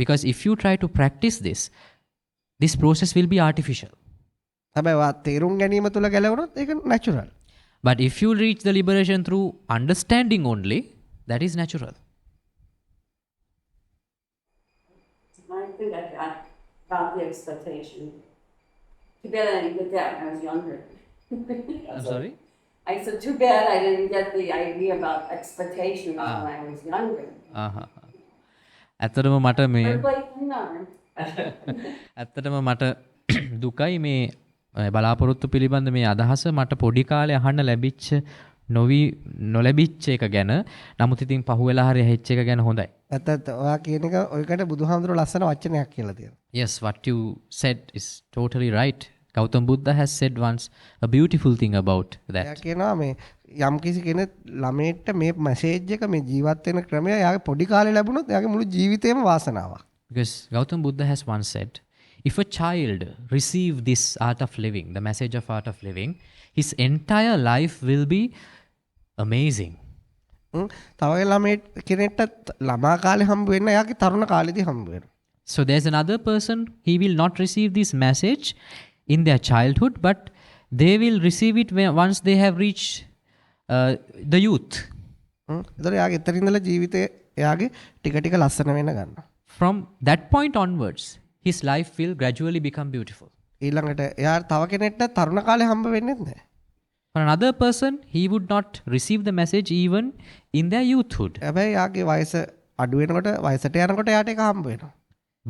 Speaker 2: Because if you try to practice this process will be artificial.
Speaker 1: හැබැයි ඔයා තේරුම් ගැනීම තුළ ගැලවුණොත් ඒක natural.
Speaker 2: But if you reach the liberation through understanding only, that is natural.
Speaker 3: I think I got about the expectation. Too bad I didn't get that when I was younger.
Speaker 2: I'm sorry?
Speaker 3: I said, too bad I didn't get the idea about expectation when I was younger.
Speaker 2: ඇත්තටම මට මේ
Speaker 3: Everybody can learn.
Speaker 2: ඇත්තටම මට දුකයි මේ බලාපොරොත්තු පිළිබඳ මේ අදහස මට පොඩි කාලේ අහන්න ලැබිච්ච නොලැබිච්ච එක ගැන. නමුත් ඉතින් පහුවෙලා හරි ඇහිච්ච එක ගැන හොඳයි.
Speaker 1: ඇත්තට ඔයා කියන එක ඔයකට බුදුහාමුදුරුවෝ ලස්සන වචනයක් කියලා තියෙනවා.
Speaker 2: Yes, what you said is totally right. Gautam Buddha has said once a beautiful thing about
Speaker 1: එයා
Speaker 2: that.
Speaker 1: කියනවා මේ යම් කිසි කෙනෙක් ළමයට මේ මැසේජ් එක මේ ජීවත් වෙන ක්‍රමය එයාගේ පොඩි කාලේ ලැබුණොත් එයාගේ මුළු ජීවිතේම වාසනාවක්.
Speaker 2: Because Gautam Buddha has once said, If a child receive this art of living, the message of art of living, his entire life will be amazing.
Speaker 1: තව ළමයි කෙනෙක්ට ළමා කාලේ හම්බ වෙන්න එයාගේ තරුණ කාලෙදී හම්බ වෙනවා.
Speaker 2: So there's another person, he will not receive this message in their childhood, but they will receive it once they have reached the youth.
Speaker 1: ඒතර එයාගේ එතන ඉඳලා ජීවිතේ එයාගේ ටික ටික ලස්සන වෙන්න ගන්නවා.
Speaker 2: From that point onwards, his life will gradually become beautiful.
Speaker 1: ඊළඟට එයා තව කෙනෙක්ට තරුණ කාලේ හම්බ වෙන්නේ නැහැ.
Speaker 2: For another person, he would not receive the message even in their youthhood.
Speaker 1: හැබැයි එයාගේ වයස අඩු වෙනකොට වයසට යනකොට එයාට ඒක හම්බ වෙනවා.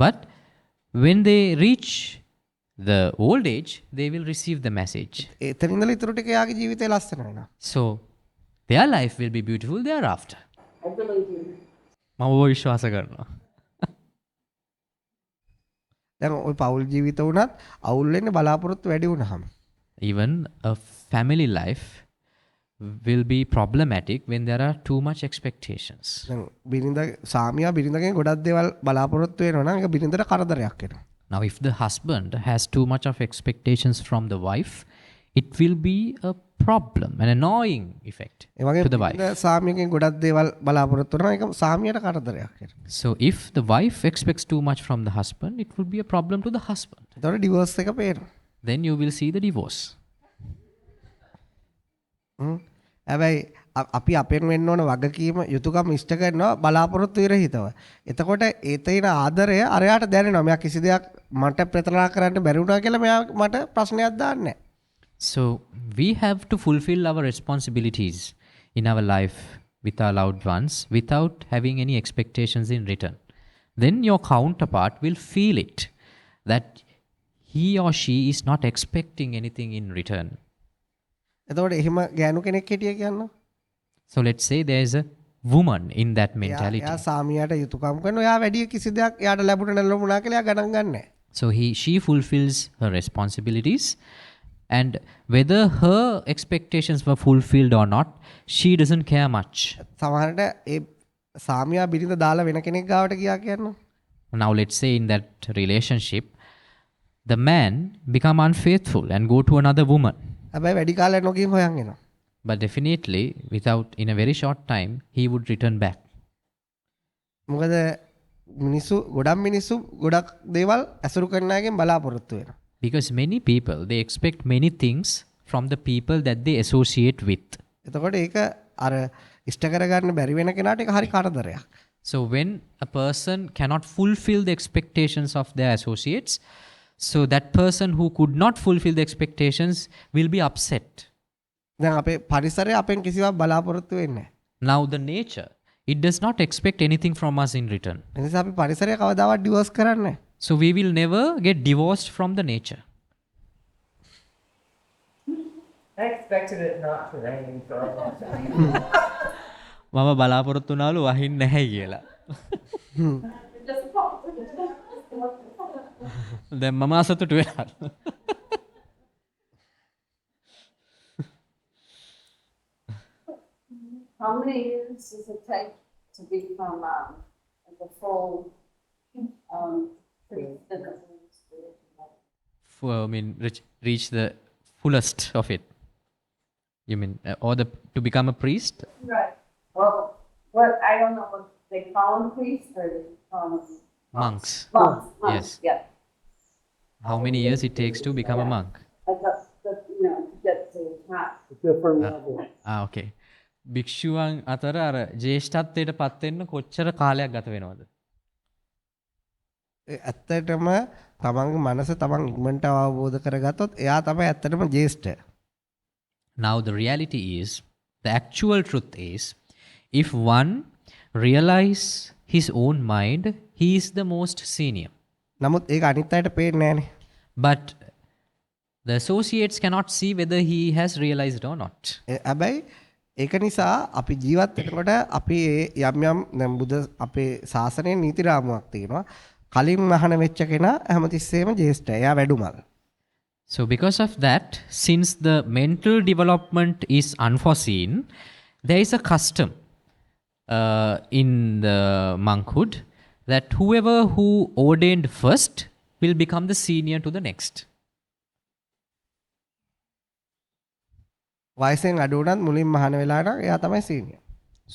Speaker 2: But when they reach the old age, they will receive the message.
Speaker 1: එතන ඉඳලා ඉතුරු ටික එයාගේ ජීවිතේ ලස්සන වෙනවා.
Speaker 2: So their life will be beautiful thereafter.
Speaker 3: I believe you.
Speaker 2: මම ඔබ විශ්වාස කරනවා.
Speaker 1: දැන් ওই පෞල් ජීවිත වුණත් අවුල් වෙන්නේ බලාපොරොත්තු වැඩි වුණාම.
Speaker 2: Even a family life will be problematic when there are too much expectations.
Speaker 1: දැන් බිරිඳ සාමියා බිරිඳගෙන් ගොඩක් දේවල් බලාපොරොත්තු වෙනවා නම් ඒක බිරිඳට කරදරයක් වෙනවා.
Speaker 2: Now, if the husband has too much of expectations from the wife, it will be a problem, an annoying effect
Speaker 1: ඒ වගේ
Speaker 2: to the wife.
Speaker 1: බිරිඳ සාමියගෙන් ගොඩක් දේවල් බලාපොරොත්තු වෙනවා ඒක සාමියට කරදරයක් වෙනවා.
Speaker 2: So, if the wife expects too much from the husband, it will be a problem to the husband.
Speaker 1: ඒතකොට ඩිවෝර්ස් එක පේනවා.
Speaker 2: Then you will see the divorce.
Speaker 1: හැබැයි අපි අපෙන් වෙන්න ඕන වගකීම යුතුයකම ඉෂ්ට කරනවා බලාපොරොත්තු විරහිතව. එතකොට ඒ තේන ආදරය අරයාට දැනෙනවා. මෙයා කිසි දෙයක් මට ප්‍රතිලාභ කරන්න බැරි වුණා කියලා මෙයා මට ප්‍රශ්නයක් දාන්නේ නැහැ.
Speaker 2: So, we have to fulfill our responsibilities in our life with our loved ones without having any expectations in return. Then your counterpart will feel it, that he or she is not expecting anything in return.
Speaker 1: එතකොට එහෙම ගෑනු කෙනෙක් හිටිය කියනවා.
Speaker 2: So let's say there is a woman in that mentality.
Speaker 1: එයා සාමියාට යුතුයකම් කරනවා. එයා වැඩි කිසි දෙයක් එයාට ලැබුණ නැලුණා කියලා එයා ගණන් ගන්නෑ.
Speaker 2: So she fulfills her responsibilities, and whether her expectations were fulfilled or not, she doesn't care much.
Speaker 1: සමහරට ඒ සාමියා බිරිඳ දාලා වෙන කෙනෙක් ගාවට ගියා කියනවා.
Speaker 2: Now let's say in that relationship, the man become unfaithful and go to another woman.
Speaker 1: හැබැයි වැඩි කාලයක් නොගින් හොයන් එනවා.
Speaker 2: But definitely, in a very short time, he would return back.
Speaker 1: මොකද ගොඩක් මිනිස්සු ගොඩක් දේවල් ඇසුරු කරන අයගෙන් බලාපොරොත්තු වෙනවා.
Speaker 2: Because many people, they expect many things from the people that they associate with.
Speaker 1: එතකොට ඒක අර ඉෂ්ට කරගන්න බැරි වෙන කෙනාට ඒක හරි කරදරයක්.
Speaker 2: So when a person cannot fulfill the expectations of their associates, so that person who could not fulfill the expectations will be upset.
Speaker 1: දැන් අපේ පරිසරය අපෙන් කිසිවක් බලාපොරොත්තු වෙන්නේ නැහැ.
Speaker 2: Now the nature, it does not expect anything from us in return.
Speaker 1: ඒ නිසා අපි පරිසරය කවදාවත් ඩිවෝර්ස් කරන්නේ නැහැ.
Speaker 2: So we will never get divorced from the nature.
Speaker 8: I expected it not to rain for a long time.
Speaker 2: මම බලාපොරොත්තු වුණාලු වහින්න නැහැ කියලා. දැන් මම අසතුටු වෙනවා.
Speaker 3: How many years does it take to become the full priest?
Speaker 2: Reach the fullest of it. You mean, to become a priest?
Speaker 3: Right. Well, what I don't know what they call them priests or they call them
Speaker 2: Monks.
Speaker 3: monks.
Speaker 2: Yes.
Speaker 3: Yeah.
Speaker 2: How many years it takes to become a monk?
Speaker 3: Like to get to the top.
Speaker 5: Different level.
Speaker 2: Okay. භික්ෂුවන් අතර අර ජේෂ්ඨත්වයට පත් වෙන්න කොච්චර කාලයක් ගත වෙනවද?
Speaker 1: ඇත්තටම තමන්ගේ මනස තමන් ඉක්මනට අවබෝධ කරගත්තොත් එයා තමයි ඇත්තටම ජේෂ්ඨ.
Speaker 2: Now the reality is, the actual truth is, if one realize his own mind, he is the most senior.
Speaker 1: නමුත් ඒක අනිත් අයට පේන්නේ නැහනේ.
Speaker 2: But the associates cannot see whether he has realized or not.
Speaker 1: හැබැයි ඒක නිසා අපි ජීවත් වෙනකොට අපි යම් යම් දැන් බුදු අපේ ශාසනයේ නීති රාමුවක් තියෙනවා. කලින් මහාන වෙච්ච කෙනා හැමතිස්සෙම ජේෂ්ඨයි. එයා වැඩුමල්.
Speaker 2: So because of that, since the mental development is unforeseen, there is a custom in the monkhood that who ordained first will become the senior to the next.
Speaker 1: වයසෙන් අඩු වුණත් මුලින්ම අහන වෙලාවට එයා තමයි senior.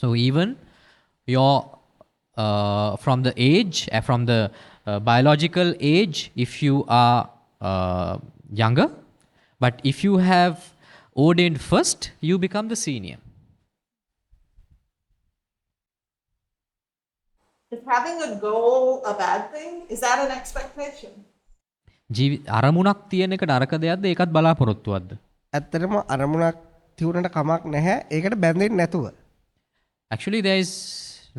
Speaker 2: So even your from the age, from the biological age, if you are younger, but if you have ordained first, you become the senior.
Speaker 7: Is having a goal a bad thing? Is that an expectation?
Speaker 2: අරමුණක් තියෙන එක නරක දෙයක්ද ඒකත් බලාපොරොත්තුවක්ද?
Speaker 1: ඇත්තටම අරමුණක් තියුණට කමක් නැහැ. ඒකට බැඳෙන්නේ නැතුව.
Speaker 2: Actually, there is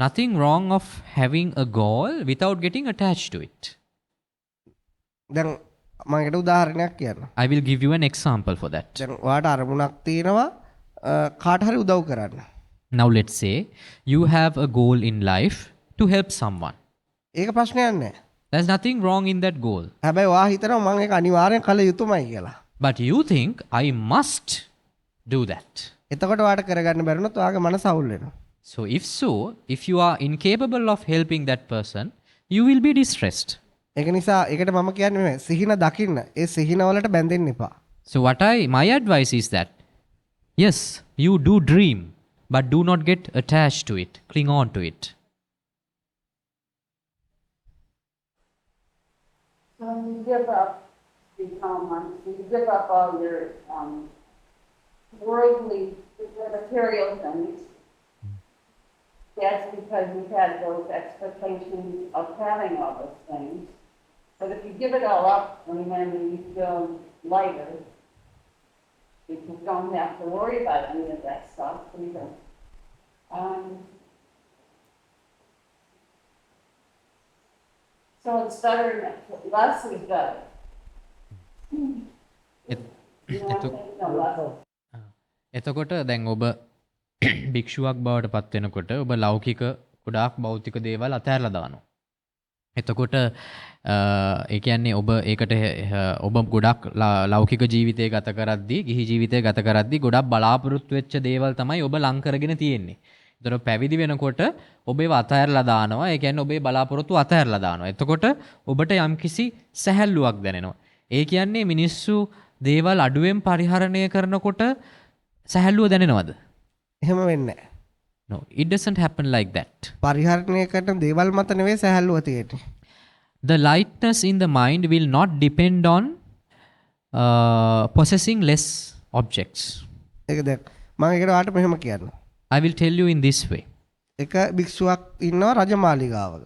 Speaker 2: nothing wrong of having a goal without getting attached to it.
Speaker 1: දැන් මම ඒකට උදාහරණයක් කියන්නම්.
Speaker 2: I will give you an example for that.
Speaker 1: දැන් ඔයාට අරමුණක් තියෙනවා කාට හරි උදව් කරන්න.
Speaker 2: Now let's say you have a goal in life to help someone.
Speaker 1: ඒක ප්‍රශ්නයක් නැහැ.
Speaker 2: There's nothing wrong in that goal.
Speaker 1: හැබැයි ඔයා හිතනවා මම ඒක අනිවාර්යෙන් කළ යුතුමයි කියලා.
Speaker 2: But you think I must do that.
Speaker 1: එතකොට ඔයාට කරගන්න බැරුණොත් ඔයාගේ මනස අවුල් වෙනවා.
Speaker 2: So if you are incapable of helping that person, you will be distressed.
Speaker 1: ඒක නිසා ඒකට මම කියන්නේ මේ සිහින දකින්න. ඒ සිහින වලට බැඳෙන්න එපා.
Speaker 2: So my advice is that, yes, you do dream, but do not get attached to it. Cling on to it.
Speaker 3: When you give up, you give up all your worldly, material things. That's because you had those expectations of having all those things. But if you give it all up, and then you feel lighter, you don't have to worry about any of that stuff either. So it's better, less is better. You know what I'm saying? No, less.
Speaker 2: එතකොට දැන් ඔබ භික්ෂුවක් බවට පත් වෙනකොට ඔබ ලෞකික ගොඩාක් භෞතික දේවල් අතහැරලා දානවා. එතකොට ඒ කියන්නේ ඔබ ඒකට ඔබ ගොඩක් ලෞකික ජීවිතය ගත කරද්දී, ගිහි ජීවිතය ගත කරද්දී ගොඩක් බලාපොරොත්තු වෙච්ච දේවල් තමයි ඔබ ලං කරගෙන තියෙන්නේ. එතකොට පැවිදි වෙනකොට ඔබ ඒව අතහැරලා දානවා. ඒ කියන්නේ ඔබේ බලාපොරොත්තු අතහැරලා දානවා. එතකොට ඔබට යම්කිසි සැහැල්ලුවක් දැනෙනවා. ඒ කියන්නේ මිනිස්සු දේවල් අඩුවෙන් පරිහරණය කරනකොට සැහැල්ලුව දැනෙනවද?
Speaker 1: එහෙම වෙන්නේ නැහැ.
Speaker 2: No, it doesn't happen like that.
Speaker 1: පරිහරණය කරන දේවල් මත නෙවෙයි සැහැල්ලුව තියෙන්නේ.
Speaker 2: The lightness in the mind will not depend on possessing less objects.
Speaker 1: ඒක දැන් මම ඒකට ඔයාලට මෙහෙම කියන්නම්.
Speaker 2: I will tell you in this way.
Speaker 1: එක භික්ෂුවක් ඉන්නවා රජමාලිගාවක.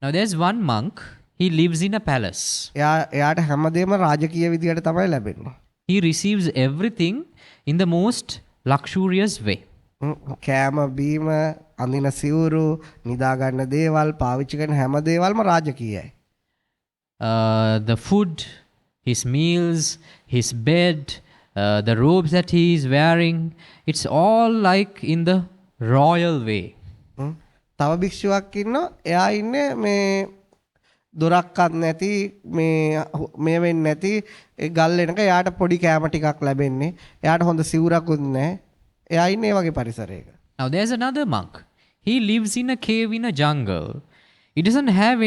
Speaker 2: Now there's one monk, he lives in a palace.
Speaker 1: එයාට හැමදේම රාජකීය විදියට තමයි ලැබෙන්නේ.
Speaker 2: He receives everything in the most luxurious way.
Speaker 1: කෑම බීම අඳින සිවුරු නිදා ගන්න දේවල් පාවිච්චි කරන හැම දේවල්ම රාජකීයයි.
Speaker 2: The food, his meals, his bed, the robes that he is wearing, it's all like in the royal way.
Speaker 1: තව භික්ෂුවක් ඉන්නවා එයා ඉන්නේ මේ දොරක්වත් නැති මේ වෙන්නේ නැති ඒ ගල් එනක එයාට පොඩි කෑම ටිකක් ලැබෙන්නේ. එයාට හොඳ සිවුරකුත් නැහැ. එයා ඉන්නේ වගේ පරිසරයක.
Speaker 2: Now there's another monk. He lives in a cave in a jungle. He doesn't have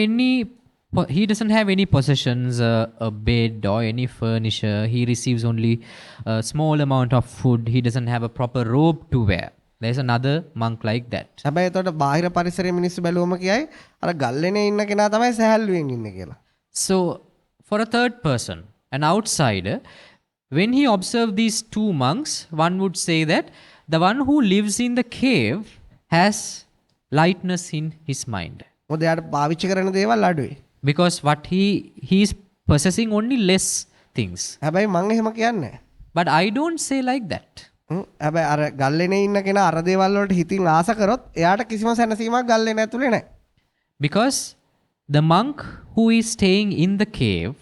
Speaker 2: any possessions, a bed or any furniture. He receives only a small amount of food. He doesn't have a proper robe to wear. There's another monk like that.
Speaker 1: හැබැයි එතකොට බාහිර පරිසරයේ මිනිස්සු බැලුවම කියයි අර ගල්ලෙනේ ඉන්න කෙනා තමයි සැහැල්ලුවෙන් ඉන්නේ කියලා.
Speaker 2: So for a third person, an outsider, when he observed these two monks, one would say that the one who lives in the cave has lightness in his mind.
Speaker 1: මොකද එයාට පාවිච්චි කරන දේවල් අඩුයි.
Speaker 2: Because what he is possessing only less things.
Speaker 1: හැබැයි මම එහෙම කියන්නේ.
Speaker 2: But I don't say like that.
Speaker 1: හැබැයි අර ගල්ලෙනේ ඉන්න කෙනා අර දේවල් වලට හිතින් ආස කරොත් එයාට කිසිම සැනසීමක් ගල්ලෙනේ ඇතුලේ නැහැ.
Speaker 2: Because the monk who is staying in the cave,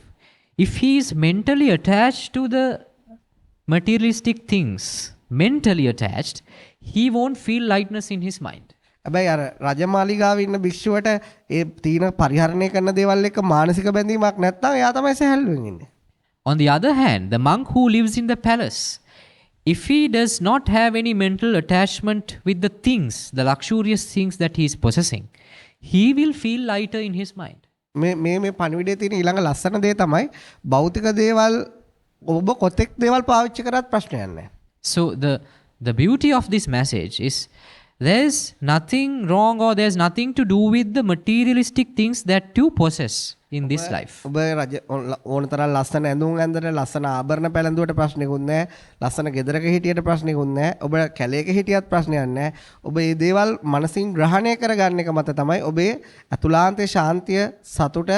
Speaker 2: if he is mentally attached to the materialistic things, mentally attached, he won't feel lightness in his mind.
Speaker 1: හැබැයි අර රජමාලිගාවේ ඉන්න භික්ෂුවට ඒ තීන පරිහරණය කරන දේවල් එක්ක මානසික බැඳීමක් නැත්නම් එයා තමයි සැහැල්ලුවෙන් ඉන්නේ.
Speaker 2: On the other hand, the monk who lives in the palace, if he does not have any mental attachment with the things, the luxurious things that he is possessing, he will feel lighter in his mind.
Speaker 1: මේ පණිවිඩයේ තියෙන ඊළඟ ලස්සන දේ තමයි භෞතික දේවල් ඔබ කොතෙක් දේවල් පාවිච්චි කරත් ප්‍රශ්නයක් නැහැ.
Speaker 2: So the beauty of this message is there's nothing wrong or there's nothing to do with the materialistic things that you possess in this life.
Speaker 1: ඔබ රජ ඕන තරම් ලස්සන ඇඳුම් ඇඳලා ලස්සන ආභරණ පැළඳුවට ප්‍රශ්නකුත් නැහැ. ලස්සන ගෙදරක හිටියට ප්‍රශ්නකුත් නැහැ. ඔබ කැලේක හිටියත් ප්‍රශ්නයක් නැහැ. ඔබ මේ දේවල් මනසින් ග්‍රහණය කරගන්න එක මත තමයි ඔබේ අතුලාන්තයේ ශාන්තිය සතුට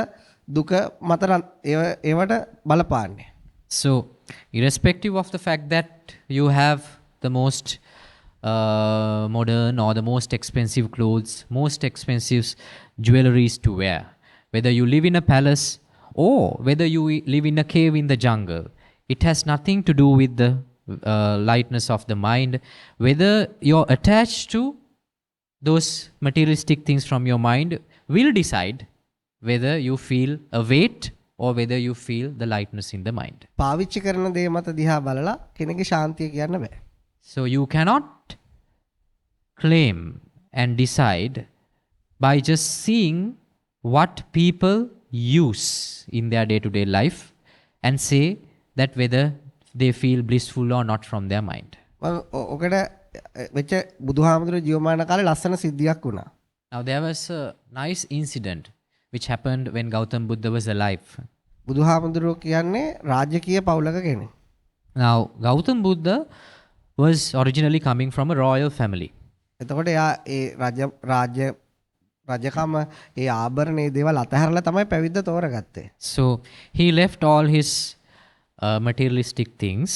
Speaker 1: දුක මත ඒවට බලපාන්නේ.
Speaker 2: So irrespective of the fact that you have the most modern or the most expensive clothes, most expensive jewelries to wear, whether you live in a palace or whether you live in a cave in the jungle, it has nothing to do with the lightness of the mind. Whether you're attached to those materialistic things from your mind will decide whether you feel a weight or whether you feel the lightness in the mind.
Speaker 1: පාවිච්චි කරන දේ මත දිහා බලලා කෙනෙක්ගේ ශාන්තිය කියන්න බෑ.
Speaker 2: So you cannot claim and decide by just seeing what people use in their day-to-day life and say that whether they feel blissful or not from their mind.
Speaker 1: ඔකට වෙච්ච බුදුහාමුදුරුවෝ ජීවමාන කාලේ ලස්සන සිද්ධියක් වුණා.
Speaker 2: Now there was a nice incident which happened when Gautam Buddha was alive.
Speaker 1: බුදුහාමුදුරුවෝ කියන්නේ රාජකීය පවුලක කෙනෙක්.
Speaker 2: Now Gautam Buddha was originally coming from a royal family.
Speaker 1: එතකොට එයා ඒ රජකම ඒ ආභරණ ඒ දේවල් අතහැරලා තමයි පැවිද්ද තෝරගත්තේ.
Speaker 2: So he left all his materialistic things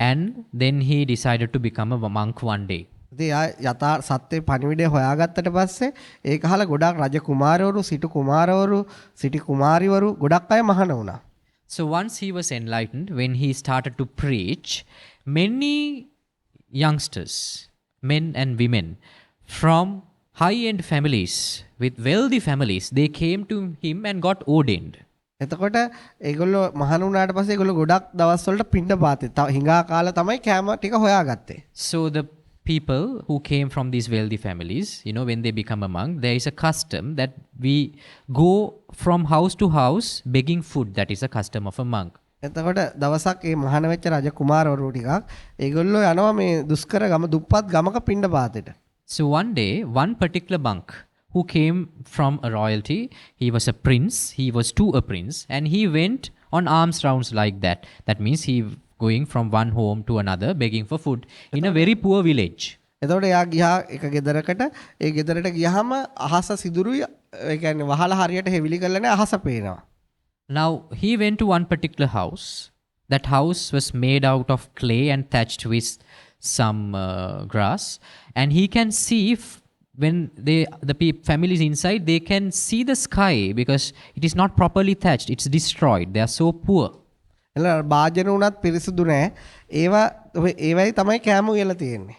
Speaker 2: and then he decided to become a monk one day.
Speaker 1: ඉතින් එයා යථා සත්‍ය පණිවිඩය හොයාගත්තට පස්සේ ඒක අහලා ගොඩාක් රජ කුමාරවරු, සිටු කුමාරවරු, සිටි කුමාරිවරු ගොඩක් අය මහාන වුණා.
Speaker 2: So once he was enlightened, when he started to preach, many youngsters, men and women from high-end families, with wealthy families, they came to him and got ordained.
Speaker 1: එතකොට ඒගොල්ලෝ මහාන වුණාට පස්සේ ඒගොල්ලෝ ගොඩක් දවස් වලට පින්ඩ පාතේ. හිඟා කාලා තමයි කෑම ටික හොයාගත්තේ.
Speaker 2: So the people who came from these wealthy families, when they become a monk, there is a custom that we go from house to house begging food. That is a custom of a monk.
Speaker 1: එතකොට දවසක් මේ මහාන වෙච්ච රජ කුමාරවරු ටිකක් ඒගොල්ලෝ යනවා මේ දුෂ්කර ගම දුප්පත් ගමක පින්ඩ පාතේට.
Speaker 2: So one day, one particular monk who came from a royalty, he was a prince, he was to a prince, and he went on alms rounds like that. That means he going from one home to another begging for food in a very poor village.
Speaker 1: එතකොට එයා ගියා එක ගෙදරකට ඒ ගෙදරට ගියාම අහස සිදුරුයි ඒ කියන්නේ වහලා හරියට හෙවිලි කරලා නැහැ අහස පේනවා.
Speaker 2: Now he went to one particular house. That house was made out of clay and thatched with some grass, and he can see when the families inside, they can see the sky because it is not properly thatched, it's destroyed, they are so poor.
Speaker 1: එල භාජන උනත් පිරිසුදු නැහැ. ඒවයි තමයි කෑම උයලා තියෙන්නේ.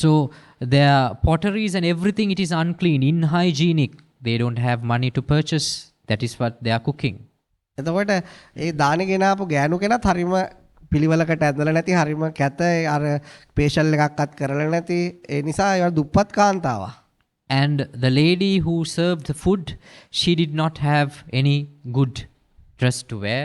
Speaker 2: So their potteries and everything, it is unclean, unhygienic. They don't have money to purchase. That is what they are cooking.
Speaker 1: එතකොට ඒ දාන ගෙනාපු ගෑනු කෙනත් හරිම පිළිවෙලකට ඇඳලා නැති හරිම කැත අර ස්පෙෂල් එකක්වත් කරලා නැති ඒ නිසා ඒ දුප්පත් කාන්තාවක්.
Speaker 2: And the lady who served the food, she did not have any good dress to wear.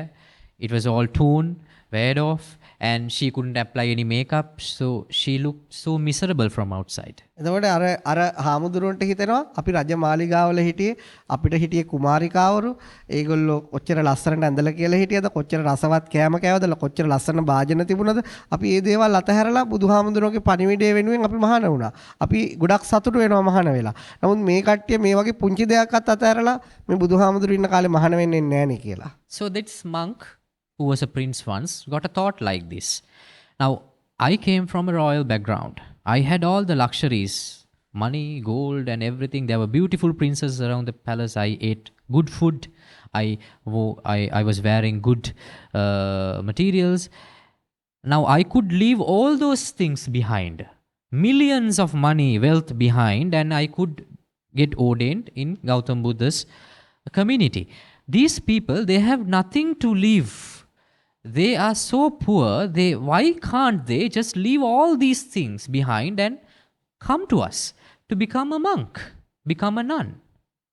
Speaker 2: It was all torn, weared off, and she couldn't apply any makeup, so she looked so miserable from outside.
Speaker 1: එතකොට අර හාමුදුරුවන්ට හිතෙනවා අපි රජ මාලිගාවල හිටියේ අපිට හිටියේ කුමාරිකාවරු ඒගොල්ලෝ කොච්චර ලස්සනට ඇඳලා කියලා හිටියද කොච්චර රසවත් කෑම කෑවද කොච්චර ලස්සන භාජන තිබුණද අපි මේ දේවල් අතහැරලා බුදුහාමුදුරුවෝගේ පණිවිඩය වෙනුවෙන් අපි මහාන වුණා. අපි ගොඩක් සතුටු වෙනවා මහාන වෙලා. නමුත් මේ කට්ටිය මේ වගේ පුංචි දෙයක්වත් අතහැරලා මේ බුදුහාමුදුරුවෝ ඉන්න කාලේ මහාන වෙන්නේ නැහැ නේ කියලා.
Speaker 2: So this monk, who was a prince once, got a thought like this. Now, I came from a royal background. I had all the luxuries, money, gold and everything. There were beautiful princesses around the palace. I ate good food. I was wearing good materials. Now, I could leave all those things behind. Millions of money, wealth behind, and I could get ordained in Gautam Buddha's community. These people, they have nothing to leave. They are so poor, why can't they just leave all these things behind and come to us to become a monk, become a nun?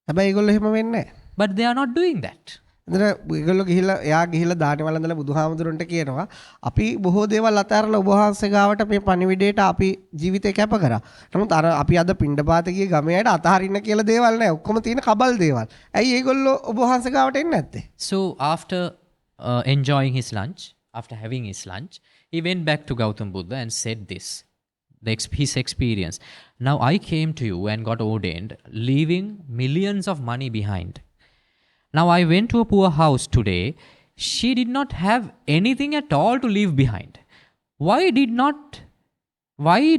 Speaker 1: හැබැයි ඒගොල්ලෝ එහෙම වෙන්නේ නැහැ.
Speaker 2: but they are not doing that.
Speaker 1: එතන ඒගොල්ලෝ ගිහිල්ලා එයා ගිහිල්ලා දාන වළඳලා බුදුහාමුදුරන්ට කියනවා අපි බොහෝ දේවල් අතහැරලා ඔබ වහන්සේ ගාවට මේ පණිවිඩයට අපි ජීවිතේ කැප කරා. නමුත් අර අපි අද පිණ්ඩපාත ගිය ගමේ අයට අතහරින්න කියලා දේවල් නැහැ. ඔක්කොම තියෙන කබල් දේවල්. ඇයි ඒගොල්ලෝ ඔබ වහන්සේ ගාවට එන්නේ නැත්තේ?
Speaker 2: So after enjoying his lunch, after having his lunch, he went back to Gautam Buddha and said this, his experience. Now I came to you and got ordained, leaving millions of money behind. Now I went to a poor house today. She did not have anything at all to leave behind. Why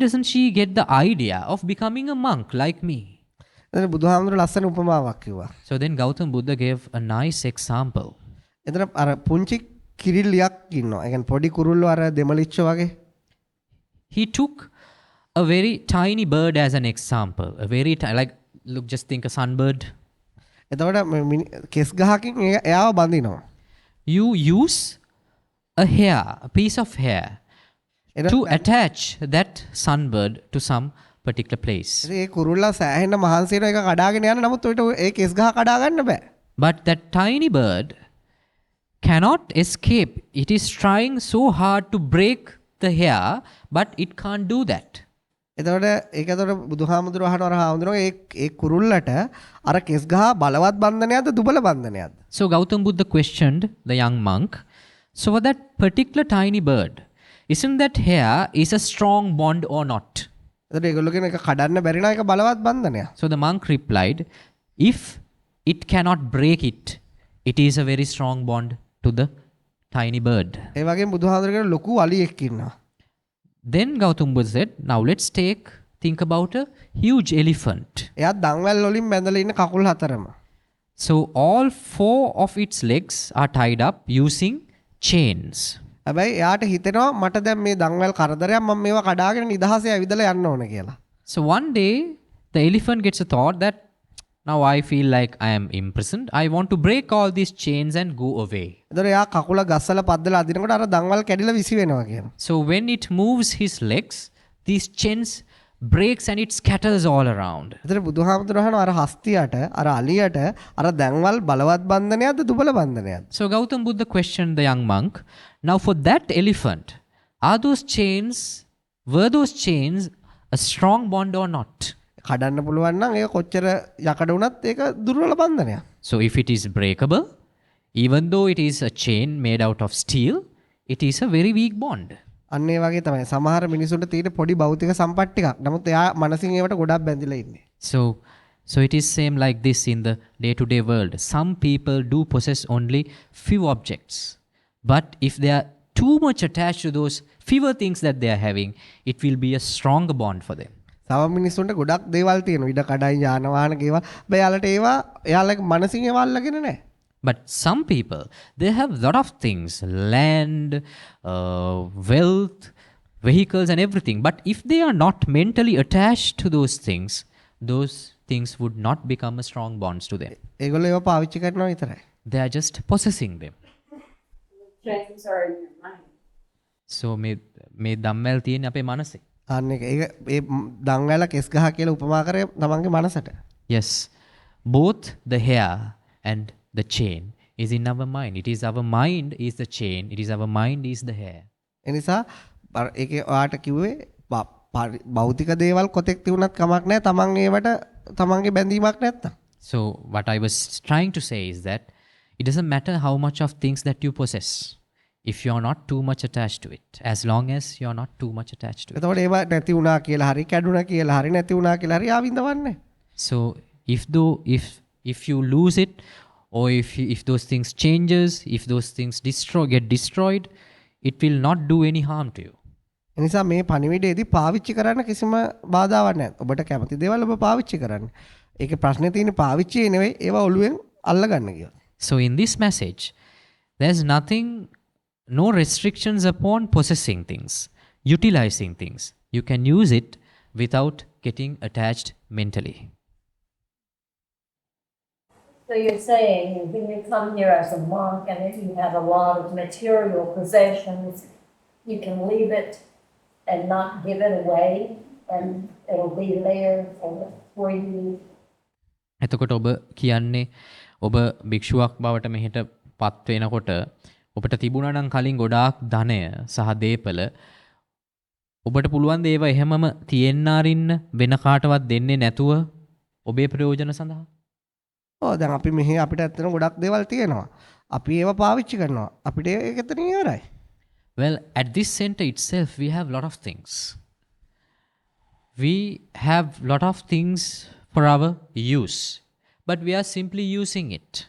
Speaker 2: doesn't she get the idea of becoming a monk like me?
Speaker 1: එතන බුදුහාමුදුර ලස්සන උපමාවක් කිව්වා.
Speaker 2: So then Gautam Buddha gave a nice example.
Speaker 1: එතන අර පුංචි කිරිල්ලියක් ඉන්නවා. ඒ කියන්නේ පොඩි කුරුල්ලෝ අර දෙමලිච්ච වගේ.
Speaker 2: He took a very tiny bird as an example. Look, just think a sunbird.
Speaker 1: එතකොට කෙස් ගහකින් එයාව බඳිනවා.
Speaker 2: You use a piece of hair to attach that sunbird to some particular place.
Speaker 1: ඒ කුරුල්ලා සෑහෙන මහන්සි වෙන එක කඩාගෙන යන නමුත් ඔයිට ඒ කෙස් ගහ කඩා ගන්න බෑ.
Speaker 2: But that tiny bird cannot escape. It is trying so hard to break the hair, but it can't do that.
Speaker 1: එතකොට ඒකතොට බුදුහාමුදුරුවෝ අහනවා හාමුදුරුවෝ ඒ කුරුල්ලට අර කෙස් ගහ බලවත් බන්ධනයක්ද දුබල බන්ධනයක්ද?
Speaker 2: So Gautam Buddha questioned the young monk, so for that particular tiny bird, isn't that hair is a strong bond or not?
Speaker 1: එතකොට ඒගොල්ලෝ කියන එක කඩන්න බැරි නම් ඒක බලවත් බන්ධනයක්.
Speaker 2: So the monk replied, if it cannot break it, it is a very strong bond to the tiny bird.
Speaker 1: ඒ වගේම බුදුහාමුදුරුවෝ කියන ලොකු අලියෙක් ඉන්නවා.
Speaker 2: Then Gautam Buddha said, now let's think about a huge elephant.
Speaker 1: එයා දන්වැල් වලින් බැඳලා ඉන්න කකුල් හතරම.
Speaker 2: So all 4 of its legs are tied up using chains.
Speaker 1: හැබැයි එයාට හිතෙනවා මට දැන් මේ දන්වැල් කරදරයක් මම මේවා කඩාගෙන නිදහසේ ඇවිදලා යන්න ඕන කියලා.
Speaker 2: So one day the elephant gets a thought that now I feel like I am imprisoned. I want to break all these chains and go away.
Speaker 1: එතකොට එයා කකුල ගස්සලා පද්දලා අදිනකොට අර දන්වැල් කැඩිලා විසි වෙනවා කියනවා.
Speaker 2: So when it moves his legs, these chains breaks and it scatters all around.
Speaker 1: එතකොට බුදුහාමුදුරුවෝ අහනවා අර හස්තියට අර අලියට අර දන්වැල් බලවත් බන්ධනයක්ද දුබල බන්ධනයක්ද?
Speaker 2: So Gautam Buddha questioned the young monk, now for that elephant, were those chains a strong bond or not?
Speaker 1: කඩන්න පුළුවන් නම් ඒක කොච්චර යකඩ වුණත් ඒක දුර්වල බන්ධනයක්.
Speaker 2: So if it is breakable, even though it is a chain made out of steel, it is a very weak bond.
Speaker 1: අන්න ඒ වගේ තමයි සමහර මිනිසුන්ට තියෙන පොඩි භෞතික සම්පත් ටිකක්. නමුත් එයා මනසින් ඒවට ගොඩක් බැඳිලා ඉන්නේ.
Speaker 2: So it is same like this in the day-to-day world. Some people do possess only few objects. But if they are too much attached to those fewer things that they are having, it will be a stronger bond for them.
Speaker 1: තව මිනිසුන්ට ගොඩක් දේවල් තියෙනවා. ඉඩ කඩයි යාන වාහන ඒවා. බයාලට ඒවා එයාලගේ මනසින් ඒවා අල්ලගෙන නැහැ.
Speaker 2: But some people, they have lot of things, land, wealth, vehicles and everything. But if they are not mentally attached to those things would not become a strong bonds to them.
Speaker 1: ඒගොල්ලෝ ඒවා පාවිච්චි කරනවා විතරයි.
Speaker 2: They are just possessing them.
Speaker 3: Chains are in your mind.
Speaker 2: So මේ දම්වැල් තියෙන අපේ මනසේ.
Speaker 1: අන්න ඒක ඒ දන්වැල කෙස් ගහ කියලා උපමා කරේ තමන්ගේ මනසට.
Speaker 2: Yes, both the hair and the chain is in our mind. It is our mind is the chain. It is our mind is the hair.
Speaker 1: ඒ නිසා ඒකේ ඔයාට කිව්වේ භෞතික දේවල් කොතෙක් තිබුණත් කමක් නැහැ තමන් ඒවට තමන්ගේ බැඳීමක් නැත්තම්.
Speaker 2: So what I was trying to say is that it doesn't matter how much of things that you possess, if you are not too much attached to it, as long as you are not too much attached to it.
Speaker 1: එතකොට ඒවා නැති වුණා කියලා හරි කැඩුණා කියලා හරි නැති වුණා කියලා හරි ආවිඳවන්නේ.
Speaker 2: So if you lose it, or if those things changes, if those things get destroyed, it will not do any harm to you.
Speaker 1: ඒ නිසා මේ පණිවිඩයේදී පාවිච්චි කරන්න කිසිම බාධාවක් නැහැ. ඔබට කැමති දේවල් ඔබ පාවිච්චි කරන්න. ඒකේ ප්‍රශ්නේ තියෙන්නේ පාවිච්චියේ නෙවෙයි ඒවා ඔළුවෙන් අල්ලගන්න කියලා.
Speaker 2: So in this message, there's no restrictions upon possessing things, utilizing things. You can use it without getting attached mentally.
Speaker 6: So you're saying when you come here as a monk and if you have a lot of material possessions, you can leave it and not give it away and it'll be there for you.
Speaker 2: එතකොට ඔබ කියන්නේ ඔබ භික්ෂුවක් බවට මෙහෙට පත් වෙනකොට ඔබට තිබුණා නම් කලින් ගොඩාක් ධනය සහ දේපල ඔබට පුළුවන් ද ඒවා එහෙමම තියෙන්න අරින්න වෙන කාටවත් දෙන්නේ නැතුව ඔබේ ප්‍රයෝජන සඳහා?
Speaker 1: ඔව් දැන් අපි මෙහි අපිට ඇත්තටම ගොඩක් දේවල් තියෙනවා. අපි ඒවා පාවිච්චි කරනවා. අපිට ඒක එතන ඉවරයි.
Speaker 2: Well, at this center itself, we have lot of things. We have lot of things for our use, but we are simply using it.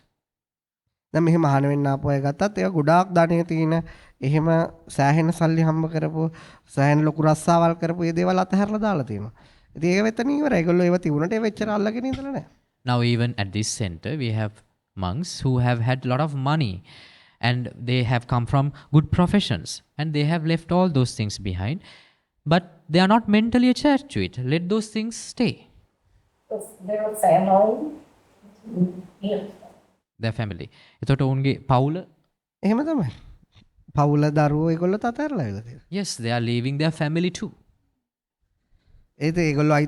Speaker 1: දැන් මෙහි මහාන වෙන්න ආපු අය ගත්තත් ඒක ගොඩාක් ධනෙ තියෙන එහෙම සෑහෙන සල්ලි හම්බ කරපු සෑහෙන ලොකු රස්සාවල් කරපු මේ දේවල් අතහැරලා දාලා තියෙනවා. ඉතින් ඒක වෙතන ඉවරයි. ඒගොල්ලෝ ඒව තිබුණට ඒ වෙච්චර අල්ලගෙන ඉඳලා නැහැ.
Speaker 2: Now, even at this center, we have monks who have had lot of money and they have come from good professions and they have left all those things behind, but they are not mentally attached to it. Let those things stay.
Speaker 6: If their family, yeah.
Speaker 2: Their family. එතකොට ඔවුන්ගේ පවුල
Speaker 1: එහෙම තමයි. පවුල දරුවෝ ඒගොල්ලෝ අතහැරලා ඉවලා තියෙනවා.
Speaker 2: yes, they are leaving their family too.
Speaker 1: ඒත් ඒගොල්ලෝ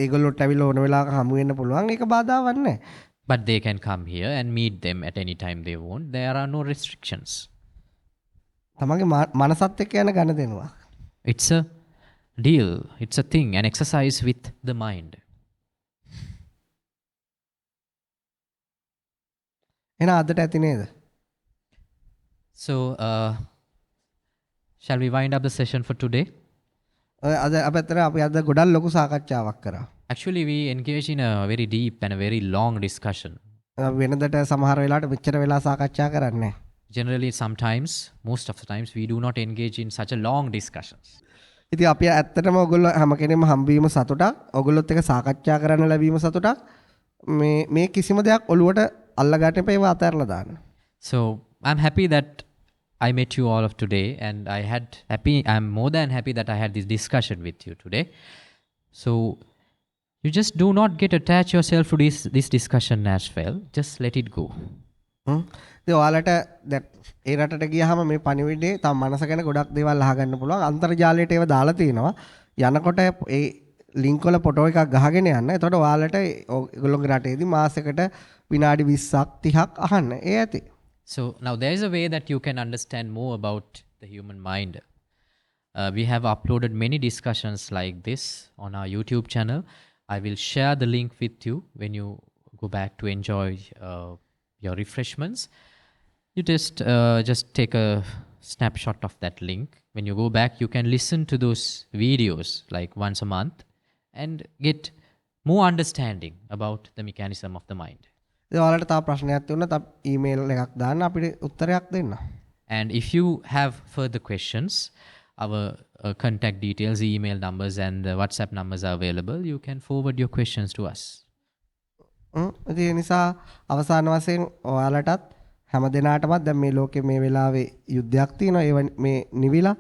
Speaker 1: ඒගොල්ලොට ඇවිල්ලා ඕන වෙලාවක හමු වෙන්න පුළුවන්. ඒක බාධාවක් නැහැ.
Speaker 2: But they can come here and meet them at any time they want. There are no restrictions.
Speaker 1: තමන්ගේ මනසත් එක්ක යන ගණ දෙනවා.
Speaker 2: It's a deal. It's a thing, an exercise with the mind.
Speaker 1: එහෙනම් අදට ඇති නේද?
Speaker 2: So, shall we wind up the session for today?
Speaker 1: අද අපතර අපි අද ගොඩක් ලොකු සාකච්ඡාවක් කරා.
Speaker 2: Actually, we engage in a very deep and a very long discussion.
Speaker 1: වෙනදට සමහර වෙලාවට මෙච්චර වෙලා සාකච්ඡා කරන්නේ.
Speaker 2: Generally, sometimes, most of the times, we do not engage in such a long discussions.
Speaker 1: ඉතින් අපි ඇත්තටම ඔයගොල්ලෝ හැම කෙනෙක්ම හම්බවීම සතුටක්, ඔයගොල්ලොත් එක්ක සාකච්ඡා කරන්න ලැබීම සතුටක්. මේ කිසිම දෙයක් ඔළුවට අල්ලගන්න එපා, ඒව අතහැරලා දාන්න.
Speaker 2: So, I'm happy that I met you all of today, and I'm more than happy that I had this discussion with you today. So, you just do not get attached yourself to this discussion as well. Just let it go.
Speaker 1: ඉතින් ඔයාලට දැන් ඒ රටට ගියාම මේ පණිවිඩේ තම මනස ගැන ගොඩක් දේවල් අහගන්න පුළුවන්. අන්තර්ජාලයට ඒව දාලා තිනවා. යනකොට ඒ ලින්ක් වල ෆොටෝ එකක් ගහගෙන යන්න. එතකොට ඔයාලට ඒගොල්ලෝගේ රටේදී මාසෙකට විනාඩි 20ක් 30ක් අහන්න. ඒ ඇති.
Speaker 2: So now there is a way that you can understand more about the human mind. We have uploaded many discussions like this on our YouTube channel. I will share the link with you when you go back to enjoy your refreshments. You just take a snapshot of that link. When you go back, you can listen to those videos like once a month and get more understanding about the mechanism of the mind.
Speaker 1: ඉතින් ඔයාලට තව ප්‍රශ්නයක් තියෙනවා තව email එකක් දාන්න අපිට උත්තරයක් දෙන්න.
Speaker 2: And if you have further questions, our contact details, email numbers and WhatsApp numbers are available. You can forward your questions to us.
Speaker 1: ඉතින් ඒ නිසා අවසාන වශයෙන් ඔයාලටත් හැම දිනාටමත් දැන් මේ ලෝකේ මේ වෙලාවේ යුද්ධයක් තියෙනවා. ඒ මේ නිවිලා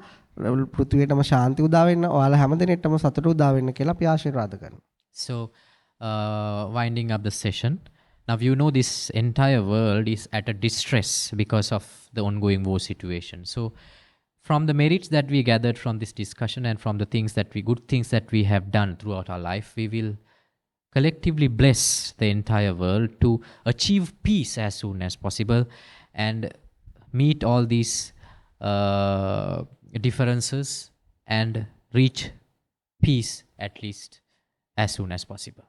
Speaker 1: පෘථිවියටම ශාන්ති උදා වෙන්න ඔයාලා හැම දිනෙටම සතුට උදා වෙන්න කියලා අපි ආශිර්වාද කරනවා.
Speaker 2: So, winding up the session. Now, you know this entire world is at a distress because of the ongoing war situation. So, from the merits that we gathered from this discussion and from the good things that we have done throughout our life, we will collectively bless the entire world to achieve peace as soon as possible and meet all these differences and reach peace at least as soon as possible.